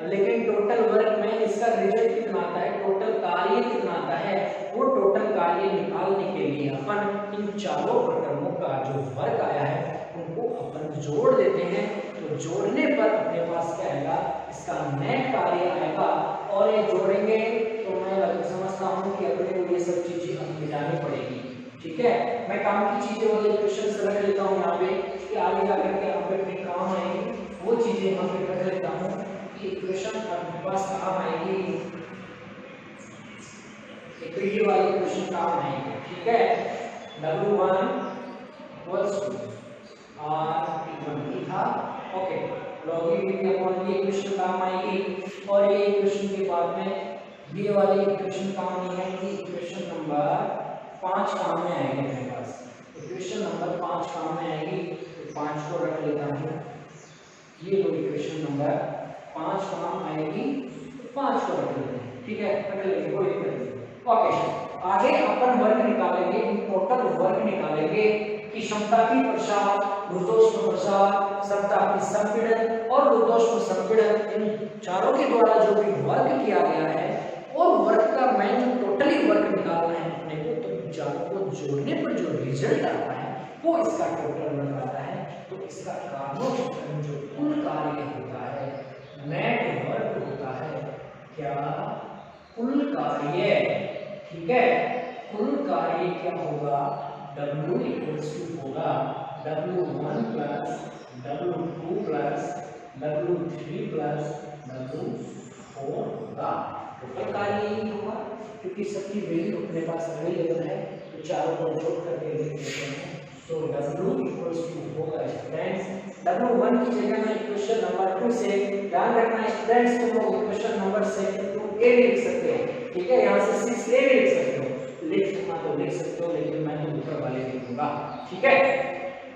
लेकिन टोटल वर्क में इसका रिजल्ट कितना आता है, टोटल कार्य कितना आता है, वो टोटल कार्य निकालने के लिए अपन इन चारों प्रकरणों का जो वर्क आया है उनको अपन जोड़ देते हैं। तो जोड़ने पर अपने पास क्या आएगा? इसका नेट कार्य आएगा। और ये जोड़ेंगे तो मैं समझता हूँ कि अपने को ये सब चीजें अब मिटानी पड़ेगी। ठीक है, मैं काम की चीजें वाले क्वेश्चंस रख लेता हूँ यहाँ पे कि आगे जाकर के यहाँ पे अपने काम आएगी, वो चीजें यहाँ पे रख लेता हूँ कि इक्वेशन अपने पास काम आएगी। एक ये वाली इक्वेशन काम आएगी। ठीक है, W1 इक्वल्स टू R1 था। ओके, लॉगिन अपॉन ये इक्वेशन काम आएगी। और ये इक्वेशन के बाद में ये वाली इक्वेशन काम नहीं आएगी, इक्वेशन नंबर 5 काम में आएगी मेरे पास। इक्वेशन नंबर 5 काम में आएगी, तो 5 को रख लेता हूँ। ये लो इक्वेशन नंबर 5 काम आएगी, तो 5 को रख लेते हैं। ठीक है, रख लेंगे, कोई दिक्कत नहीं। ओके, आगे अपन वर्ग निकालेंगे, टोटल वर्ग निकालेंगे कि क्षमता की प्रसार, रुद्धोष्म प्रसार, क्षमता की संपीड़न और रुद्धोष्म संपीड़न, इन चारों के द्वारा जो भी वर्ग किया गया है और वर्ग का मेन टोटली वर्ग निकालना है अपने को। तो चारों को जोड़ने पर जो रिजल्ट आता है वो इसका टोटल वर्ग आता है। तो इसका कार्य जो कुल कार्य होता है, नेट वर्ग होता है क्या? कुल कार्य। ठीक है, कुल कार्य क्या होगा? W इक्वल्स टू होगा W1 plus W2 plus W3 plus W4 होगा। टोटल कार्य यही होगा क्योंकि सबकी वैल्यू अपने पास अवेलेबल है, तो चारों को जोड़ करके लिख देते हैं। तो W इक्वल्स टू होगा स्टूडेंट्स, W1 की जगह में इक्वेशन नंबर 2 से ध्यान रखना स्टूडेंट्स, तुम लोग इक्वेशन नंबर 2a लिख सकते हो, ठीक है, यहाँ से 6a लिख सकते हो, लिख सकना तो लिख सकते हो, लेकिन मैं तो ऊपर वाले लिखूंगा, ठीक है,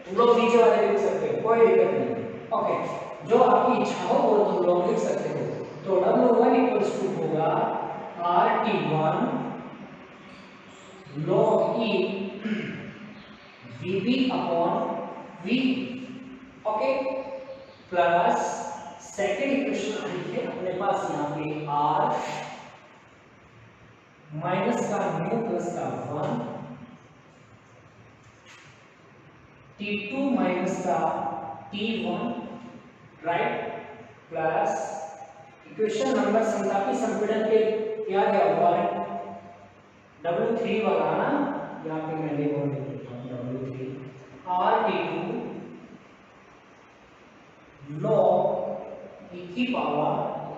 तुम लोग नीचे वाले लिख सकते हो, कोई दिक्कत नहीं। ओके, जो आपकी इच्छा हो वो तुम लोग लिख सकते हो। तो W1 इक्वल्स टू होगा RT1 log E VB upon V, okay, plus second equation आई है अपने पास यहाँ पे R माइनस का म्यू प्लस का 1 T2 माइनस का T1, right, plus equation number समतापी संपीड़न के क्या दिया हुआ है W3 वाला ना, यहाँ पे मैं लिख देता हूँ W3 RT2 log e की पावर,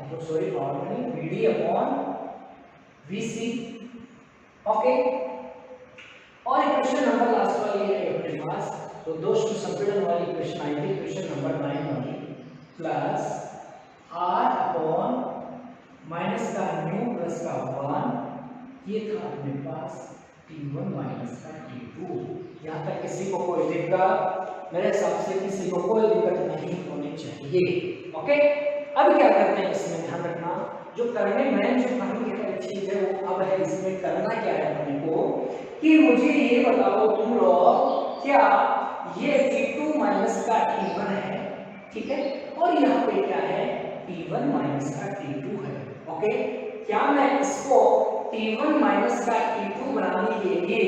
तो सॉरी पावर नहीं, VD अपॉन VC, ओके, और इक्वेशन नंबर लास्ट वाली है अपने पास, तो दोस्तों संपीड़न वाली इक्वेशन आई थी इक्वेशन नंबर 9 वाली, प्लस R अपॉन माइनस का न्यू प्लस का 1, ये था अपने पास T1 माइनस का T2। यहाँ तक किसी को कोई दिक्कत, मेरे हिसाब से किसी को कोई दिक्कत नहीं होनी चाहिए, ओके। अब क्या करते हैं इसमें ध्यान रखना, जो करने में जो करने की चीज है वो अब है, इसमें करना क्या है अपने को कि मुझे ये बताओ तुम लोग, क्या ये T2 माइनस का T1 है, ठीक है, और यहाँ पे क्या है T1 माइनस का T2 है, ओके। क्या मैं इसको T1 माइनस का T2 बनाने के लिए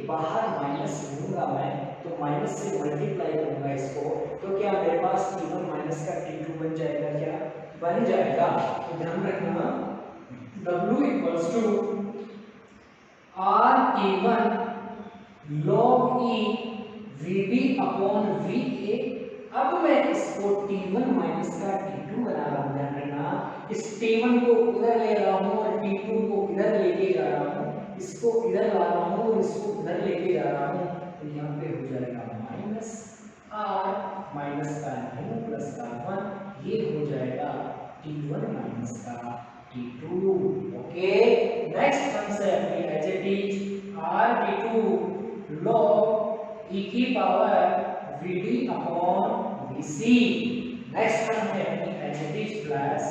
बाहर माइनस लूंगा मैं, तो माइनस से मल्टीप्लाई करूंगा इसको, तो क्या मेरे पास T1 माइनस का T2 बन जाएगा, क्या बन जाएगा। तो ध्यान रखना W equals to RT1 log E VB upon VA। अब मैं इसको T1 माइनस का T2 बना रहा हूं, ध्यान रखना इस T1 को इधर ले रहा हूं और T2 को इधर लेके जा रहा हूं, इसको इधर ला रहा हूं और इसको इधर लेके जा रहा हूं, तो यहाँ पे हो जाएगा माइनस R माइनस का न्यू प्लस का 1, ये हो जाएगा T1 माइनस का T2, ओके। नेक्स्ट टर्म से अपनी as it is RT2 log E की power VD upon VC। Next term है अपनी as it is plus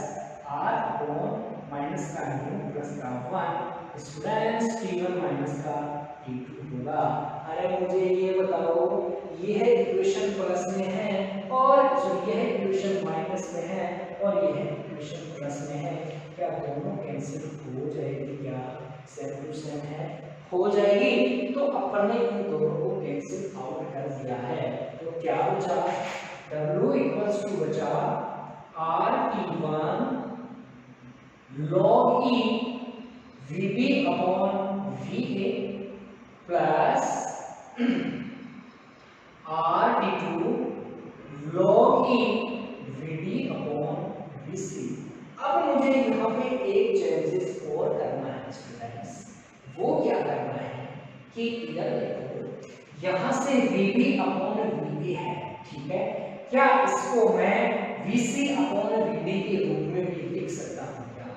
R upon minus का न्यू प्लस का 1, स्टूडेंट्स T1 माइनस का T2 होगा। अरे मुझे ये बताओ, यह इक्वेशन प्लस में है और यह इक्वेशन माइनस में है और यह इक्वेशन प्लस में है, क्या दोनों कैंसिल हो जाएगी, क्या सेम टू सेम है, हो जाएगी। तो अपन ने इन दोनों को कैंसिल आउट कर दिया है, तो क्या बचा W इक्वल्स टू बचा RT1 log E VB upon VA plus RT2 log E VD upon VC। अब मुझे यहाँ पे एक चेंजेस और करना है स्टूडेंट्स, वो क्या करना है कि इधर देखो, यहाँ से VB अपॉन VA है, ठीक है, क्या इसको मैं VC अपॉन VD के रूप में भी लिख सकता हूँ, क्या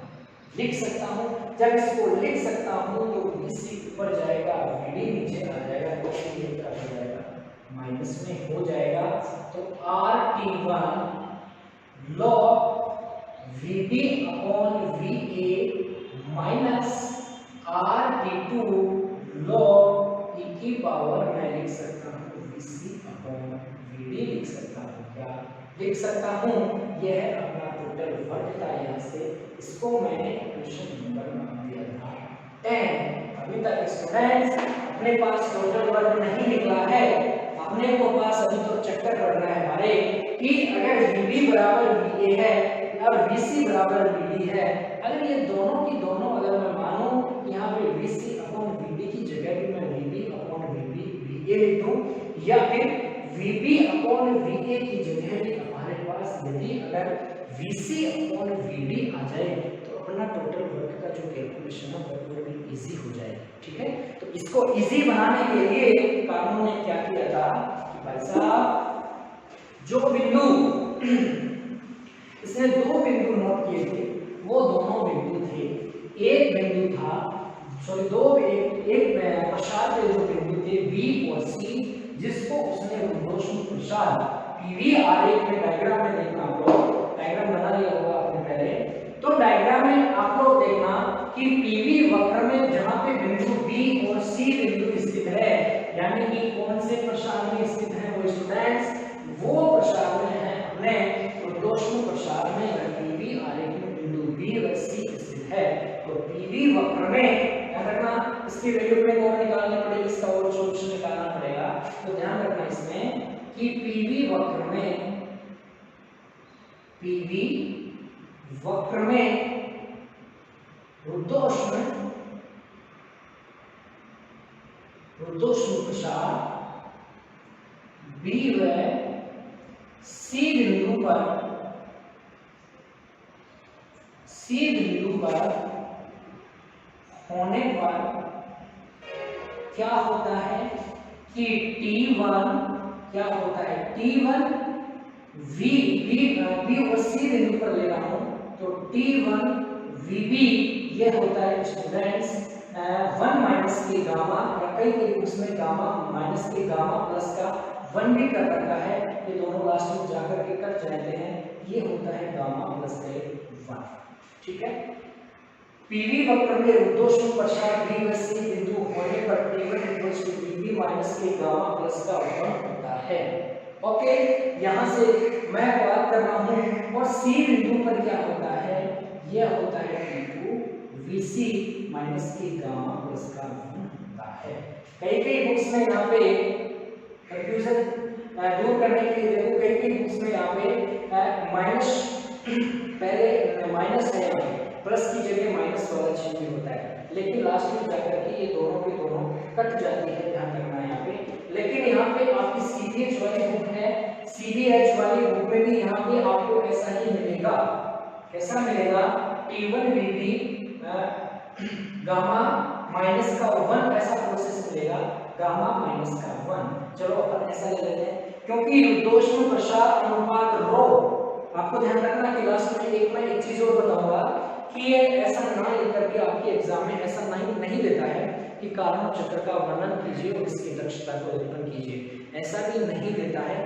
लिख सकता हूँ। जब इसको लिख सकता हूँ तो VC ऊपर जाएगा, VD नीचे आ जाएगा, तो ये तरफ हो जाएगा, माइनस में हो जाएगा। तो RT1 log VB upon VA minus RT2 log E की पावर मैं लिख सकता हूँ VC अपॉन VD लिख सकता हूँ, क्या लिख सकता हूँ, यह है अपना टोटल वर्क था। यहाँ से इसको मैंने इक्वेशन नंबर मान दिया था 10। अभी तक स्टूडेंट्स अपने पास टोटल वर्क नहीं निकला है, अपने को पास अभी तो चक्कर करना है हमारे कि अगर VB बराबर VA है और VC बराबर VD है, अगर ये दोनों की दोनों अगर मैं मानूं यहाँ पे VC अपॉन VD की जगह भी मैं VB अपॉन VA लिख दूं, या फिर VB अपॉन VA की जगह भी हमारे पास यदि अगर VC अपॉन VD आ जाए तो अपना टोटल वर्क का जो कैलकुलेशन है वो बड़ी इजी हो जाए। ठीक है, तो इसको इजी बनाने के लिए कानून ने क्या किया था कि भाई साहब जो बिंदु इसने दो बिंदु नोट किए थे वो दोनों बिंदु थे, एक बिंदु था सॉरी दो एक प्रसार के जो बिंदु थे B और C जिसको उसने रोशनी प्रसार पीवी आरेख में डायग्राम में देखना, आप लोग डायग्राम बना लिया होगा आपने पहले, तो डायग्राम में आप लोग देखना कि पीवी वक्र में जहां पे बिंदु B और C बिंदु स्थित है यानी कि कौन से प्रसार में स्थित है वो स्टूडेंट्स वो प्रसार में है अपने रोशनी प्रसार में पीवी आरेख में बिंदु B और C स्थित है। तो पीवी वक्र में ध्यान रखना इसकी वैल्यू में और निकालनी पड़ेगी, इसका और सोल्यूशन निकालना पड़ेगा। तो ध्यान रखना इसमें कि पीवी वक्र में रुद्धोष्ण प्रसार B व C बिंदु पर होने पर क्या होता है कि T1 क्या होता है T1 B और C बिंदु पर ले रहा हूं तो T1 VB ये होता है स्टूडेंट्स 1 माइनस के गामा या कई बुक्स में गामा माइनस के गामा प्लस का 1 भी कर रखा है, ये दोनों लास्ट में जाकर के कट जाते हैं, ये होता है गामा प्लस के 1। ठीक है, पीवी वक्र में रुद्धोष्ण प्रसार B व C बिंदु होने पर T1 VB माइनस के गामा प्लस का 1 होता है। ओके, यहाँ से मैं बात कर रहा हूँ और C बिंदु पर क्या होता है, यह होता है T2 VC माइनस के गामा प्लस का 1 होता है। कई बुक्स में यहाँ पे कंफ्यूजन दूर करने के लिए देखो कई बुक्स में यहाँ पे माइनस पहले माइनस है प्लस की जगह माइनस वाला चिन्ह भी होता है, लेकिन लास्ट में जाकर के ये दोनों के दोनों कट जाती है, ध्यान रखना यहाँ पे। लेकिन यहाँ पे आपकी सीधीएच वाली बुक है, सीधीएच वाली बुक में भी यहाँ पे आपको ऐसा ही मिलेगा, कैसा मिलेगा T1 VB गामा माइनस का 1 ऐसा प्रोसेस मिलेगा, गामा माइनस का 1। चलो अपन ऐसा ले लेते हैं क्योंकि रुद्धोष्ण प्रसार अनुपात रो, आपको ध्यान रखना कि लास्ट में एक चीज और बताऊंगा कि ये ऐसा ना लेकर के आपके एग्जाम में ऐसा नहीं देता है कि कार्नोट चक्र का वर्णन कीजिए और इसकी दक्षता को निरूपण कीजिए, ऐसा भी नहीं देता है।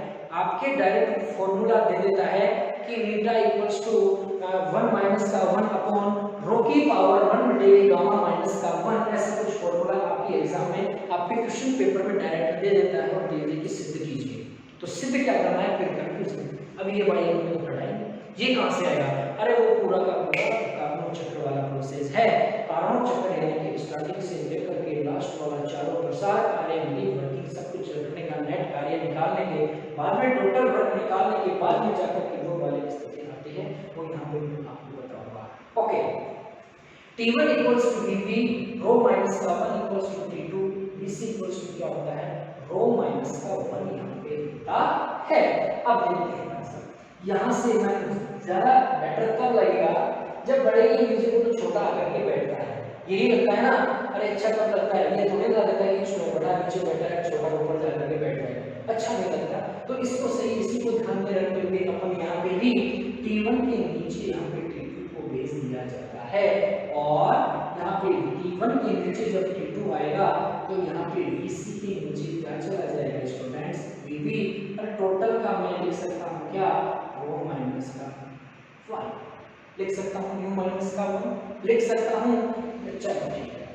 आपके डायरेक्ट फॉर्मूला दे देता है कि नीटा इक्वल्स टू 1 माइनस का 1 अपॉन रो की पावर 1 बटे गामा माइनस का 1, ऐसा कुछ फॉर्मूला आपके एग्जाम में आपके क्वेश्चन पेपर में डायरेक्ट दे देता है और दे दे कि सिद्ध कीजिए। तो सिद्ध क्या करना है फिर कंफ्यूजन, अब ये बाई हमने पढ़ाई, ये कहां से आएगा, अरे वो पूरा का पूरा कार्नोट चक्र वाला प्रोसेस है। कार्नोट चक्र यानी कि स्टार्टिंग से लेकर के लास्ट वाला चारों प्रसार कार्य मिली वर्किंग सब कुछ रखने का नेट कार्य निकालने के बाद में टोटल वर्क निकालने के बाद में जाकर के वो वाली स्थिति आती है, वो यहाँ पे मैं आपको बताऊंगा। Okay, T1 equals to VB rho minus का 1 equals to T2 VC equals to क्या होता है रो माइनस का 1 यहाँ पे होता है। अब देखते हैं यहाँ से मैं ज्यादा बेटर कब लगेगा जब बड़े ही मुझे को तो छोटा आकर के बैठता है, यही लगता है ना, अरे अच्छा कब लगता है, ये थोड़ी ना लगता है कि छोटा बड़ा नीचे बैठा है छोटा ऊपर जाकर के बैठ है, अच्छा नहीं लगता। तो इसको सही इसी को ध्यान में रखते हुए अपन यहाँ पे भी T1 के नीचे यहाँ पे T2 को भेज दिया जाता है और यहाँ पे T1 के नीचे जब T2 आएगा तो यहाँ पे VC के नीचे क्या चला जाएगा स्टूडेंट्स VB, और टोटल का मैं लिख सकता हूँ क्या रो माइनस का 1 लिख सकता हूँ, न्यू माइनस का 1 लिख सकता हूँ। चलो ठीक है,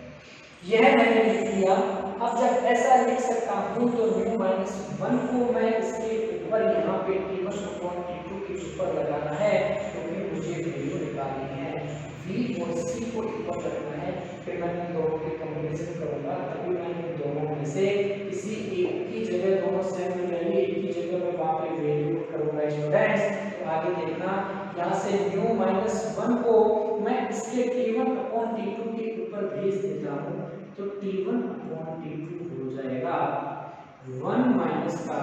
यह मैंने लिख दिया। अब जब ऐसा लिख सकता हूँ तो न्यू माइनस 1 को मैं इसके ऊपर यहाँ पे T1 अपॉन T2 के ऊपर लगाना है क्योंकि मुझे वैल्यू निकालनी है, V और C को ऊपर रखना है, फिर मैं इन दोनों के कंपैरिजन करूंगा, तभी मैं इन दोनों में से किसी एक की जगह दोनों सेम मिल रही है, एक की जगह मैं वहां पे वैल्यू करूंगा स्टूडेंट्स। तो आगे देखना यहाँ से न्यू माइनस 1 को मैं इसके T1 अपॉन T2 के ऊपर भेज देता हूँ तो T1 अपॉन T2 हो जाएगा 1 माइनस का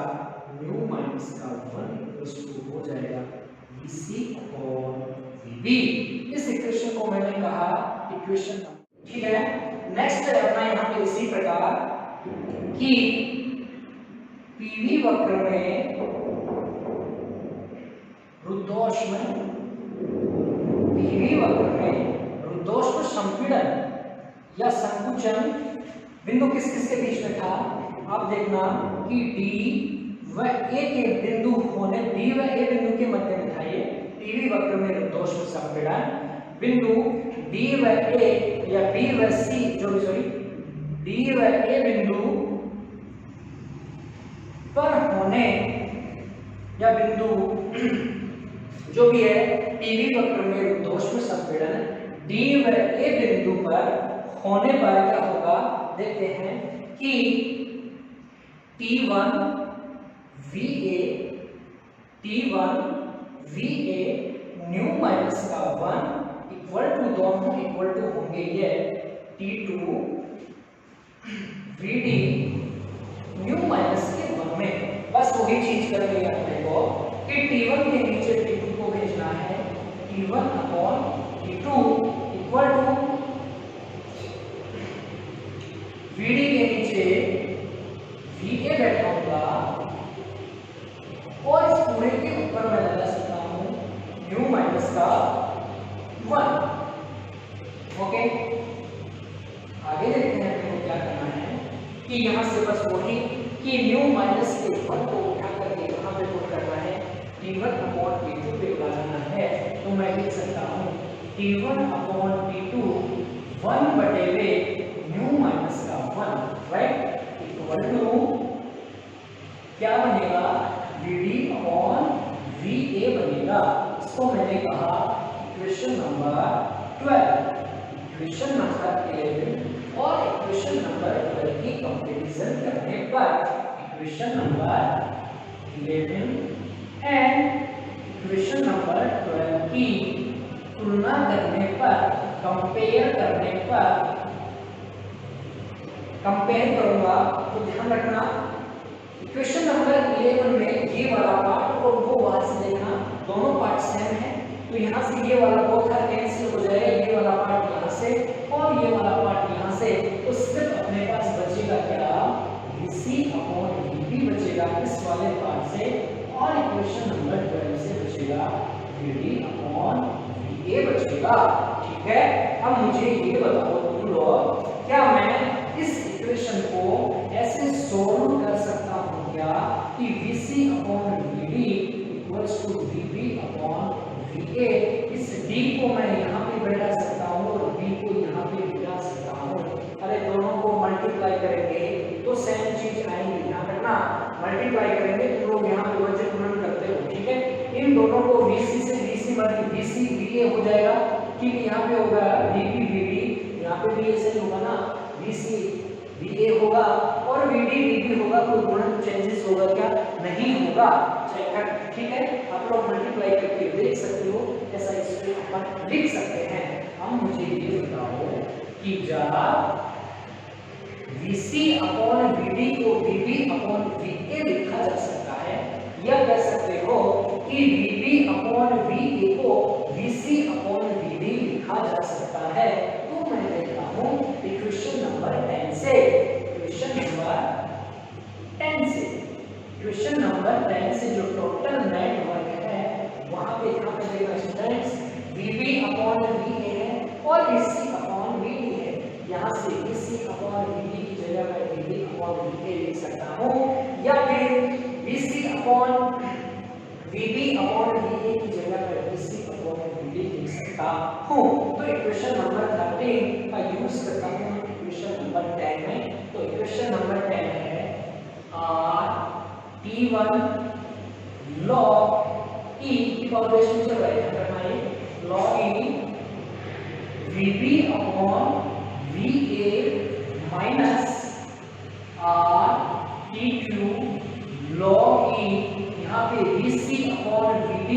न्यू माइनस का 1 इक्वल्स टू हो जाएगा VC अपॉन VB। इस इक्वेशन को मैंने कहा इक्वेशन, ठीक है। नेक्स्ट है अपना यहाँ पे इसी प्रकार कि PV वक्र में रुद्धोष्म, PV वक्र में रुद्धोष्म संपीड़न या संकुचन बिंदु किस किस के बीच में था? आप देखना कि D व A के बिंदु होने, D व A बिंदु के मध्य में था ये PV वक्र में रुद्धोष्म संपीड़न बिंदु D व A या B व C D व A बिंदु पर होने या बिंदु जो भी है PV वक्र में रुद्धोष्म संपीड़न D व A बिंदु पर होने पर क्या होगा देखते हैं कि T1 VA न्यू माइनस का 1 इक्वल टू, दोनों इक्वल टू होंगे ये T2 VD न्यू माइनस के 1 में। बस वही चीज कर रही है अपने को कि T1 के नीचे T2 को भेजना है, T1 upon T2 equal to VD के नीचे VA बैठा होगा और इस पूरे के ऊपर मैं लगा सकता हूं न्यू माइनस का 1। ओके, आगे देखते हैं आपको क्या करना है कि यहां से बस वही कि न्यू माइनस के 1 को उठा करके यहां पे पुट करना है, T1 अपॉन T2 पे लगाना है। तो मैं लिख सकता हूं T1 अपॉन T2 1 बटे न्यू माइनस का 1, राइट, इक्वल टू क्या बनेगा VD अपॉन VA बनेगा। इसको मैंने कहा इक्वेशन नंबर 12, इक्वेशन नंबर 11 और इक्वेशन नंबर 12 की कंपैरिजन करने पर equation number 11 and equation number 12 की तुलना करने पर, कंपेयर करने पर, कंपेयर करूंगा तो ध्यान रखना इक्वेशन नंबर 11 में ये वाला पार्ट और वो वहां से देखना दोनों पार्ट सेम है, तो यहाँ से ये वाला बहुत कैंसिल हो जाएगा, ये वाला पार्ट यहाँ से और ये वाला पार्ट यहाँ से, तो सिर्फ अपने पास बचेगा क्या VC अपॉन VB बचेगा इस वाले पार्ट से, और इक्वेशन नंबर 12 से बचेगा VD अपॉन VA बचेगा। ठीक है, अब मुझे ये बताओ तुम लोग, क्या मैं इस इक्वेशन को ऐसे सोल्व कर सकता हूं क्या कि VC upon VD equals to VB upon VA। इस D को मैं यहाँ पे बैठा सकता हूँ और B को यहाँ पे बैठा सकता हूँ। अरे दोनों को मल्टीप्लाई करेंगे तो सेम चीज आएंगे, ध्यान रखना, मल्टीप्लाई करेंगे तुम लोग यहाँ पे वजन गुणन करते हो, ठीक है। इन दोनों को VC से VC VC VA हो जाएगा, ठीक है, यहाँ पे होगा VB VD, यहाँ पे भी ऐसे होगा ना, VC VA होगा और VD VB होगा, कोई गुणन चेंजेस होगा क्या? नहीं होगा, ठीक है। आप लोग मल्टीप्लाई करके देख सकते हो, ऐसा इसको अपन लिख सकते हैं। अब मुझे ये बताओ कि जब VC अपॉन VD को VB अपॉन VA लिखा जा सकता है, या कह सकते हो कि VB अपॉन VA को VC अपॉन VD लिखा जा सकता है, तो मैं देखता हूँ इक्वेशन नंबर 10 से, इक्वेशन नंबर 10 से, इक्वेशन नंबर 10 से जो टोटल नेट वर्क है वहां पे यहाँ पे देखना स्टूडेंट्स VB अपॉन VA है और VC अपॉन VD है। यहाँ से VC अपॉन VD की जगह मैं VB अपॉन VA लिख सकता हूँ, या फिर VC upon VB upon VA की जगह मैं VC अपॉन VD लिख सकता हूँ। तो इक्वेशन नंबर 13 का यूज करता हूँ इक्वेशन नंबर 10 में। तो इक्वेशन नंबर 10 है T1 log E की फॉर्मेशन चल रहा है, log E VB upon VA minus T2 log E, यहाँ पे VC अपॉन VD,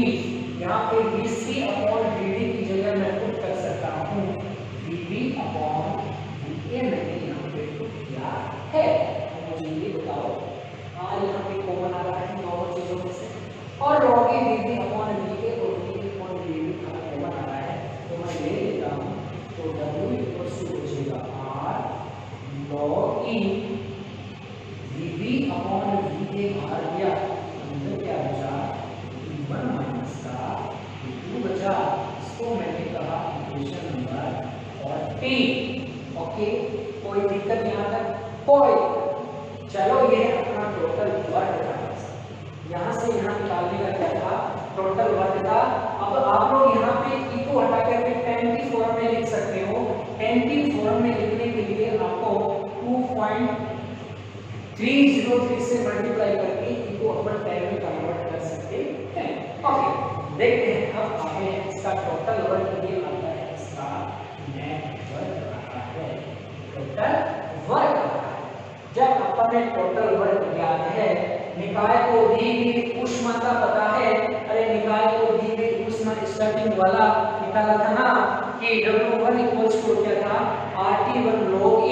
यहाँ पे VC अपॉन VD की जगह मैं पुट कर सकता हूँ VB अपॉन VA मैंने यहाँ पे पुट किया है। मुझे ये बताओ, यहाँ पे कॉमन आ रहा है T। ओके, कोई दिक्कत यहाँ तक? कोई। चलो ये अपना टोटल वर्क था, यहाँ से यहाँ निकालने का क्या था? टोटल वर्क था। अब आप लोग यहाँ पे E को हटा करके 10 की फॉर्म में लिख सकते हो। 10 की फॉर्म में लिखने के लिए आपको 2.303 से मल्टीप्लाई करके E को अपन 10 में कन्वर्ट कर सकते हैं। ओके, देखते हैं अब आगे इसका टोटल वर्क ये आता है, इसका नेट वर्क आता है। टोटल वर्क आता है। जब अपन ने टोटल वर्क ज्ञात है, निकाय को दी गई ऊष्माता पता है। अरे निकाय को दी गई ऊष्मा स्टार्टिंग वाला निकाला था ना कि W1 इक्वल्स टू क्या था? RT1 log E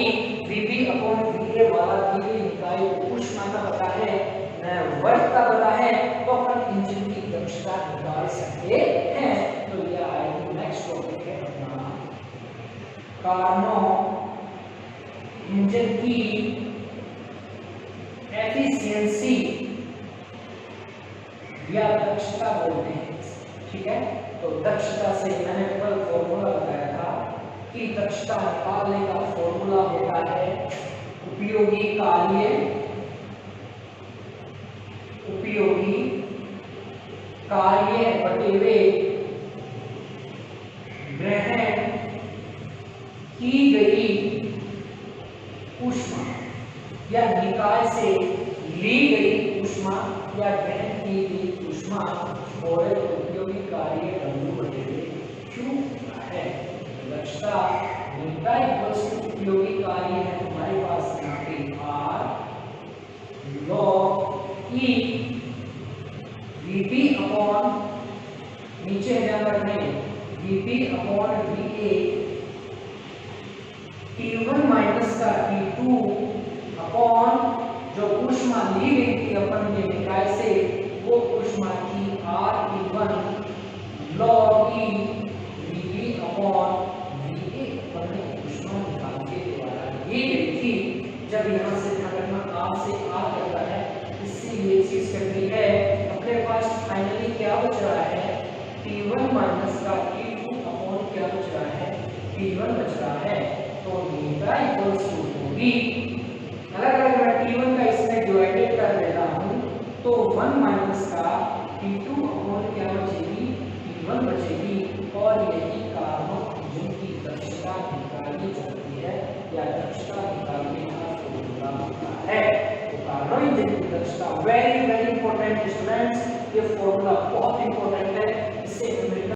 VB/VA वाला दी गई निकाय को ऊष्माता पता है, वर्क का पता है, तो अपन इंजन की दक्षता निकाल सकते हैं। तो ये आएगी नेक्स्ट टॉपिक है अपना कार्नो इंजन की एफिशिएंसी या दक्षता बोलते हैं, ठीक है। तो दक्षता से मैंने कल फॉर्मूला बताया था कि दक्षता निकालने का फॉर्मूला होता है उपयोगी कार्य बटे वे ग्रहण की गई ऊष्मा या निकाय से ली गई ऊष्मा या ग्रहण की गई ऊष्मा और उपयोगी कार्य W बटे Q है। दक्षता निकाय प्लस उपयोगी कार्य है हमारे पास यहाँ पे R log E VP upon नीचे ध्यान रखने VP upon VA T1 minus का T2 अपॉन जो ऊष्मा ली गई थी अपन ने निकाय से, वो ऊष्मा की RT1 log E VB upon VA अपन ने ऊष्मा निकाल के द्वारा ली गई थी। जब यहाँ से ध्यान R से R करता है, इससे ये चीज करती है। अपने पास फाइनली क्या बच रहा है? T1 माइनस का T2 अपॉन क्या बच रहा है? T1 बच रहा है। तो निकाय इक्वल्स टू होगी, अलग-अलग मैं T1 का इसमें डिवाइडेड कर देता हूं, तो 1 माइनस का T2 अपॉन क्या बचेगी? T1 बचेगी। और यही कार्नो इंजन की दक्षता निकाली जाती है या दक्षता निकालने का फॉर्मूला होता है। तो कार्नो इंजन की दक्षता वेरी इंपॉर्टेंट स्टूडेंट्स, ये फॉर्मूला बहुत इंपॉर्टेंट है। इससे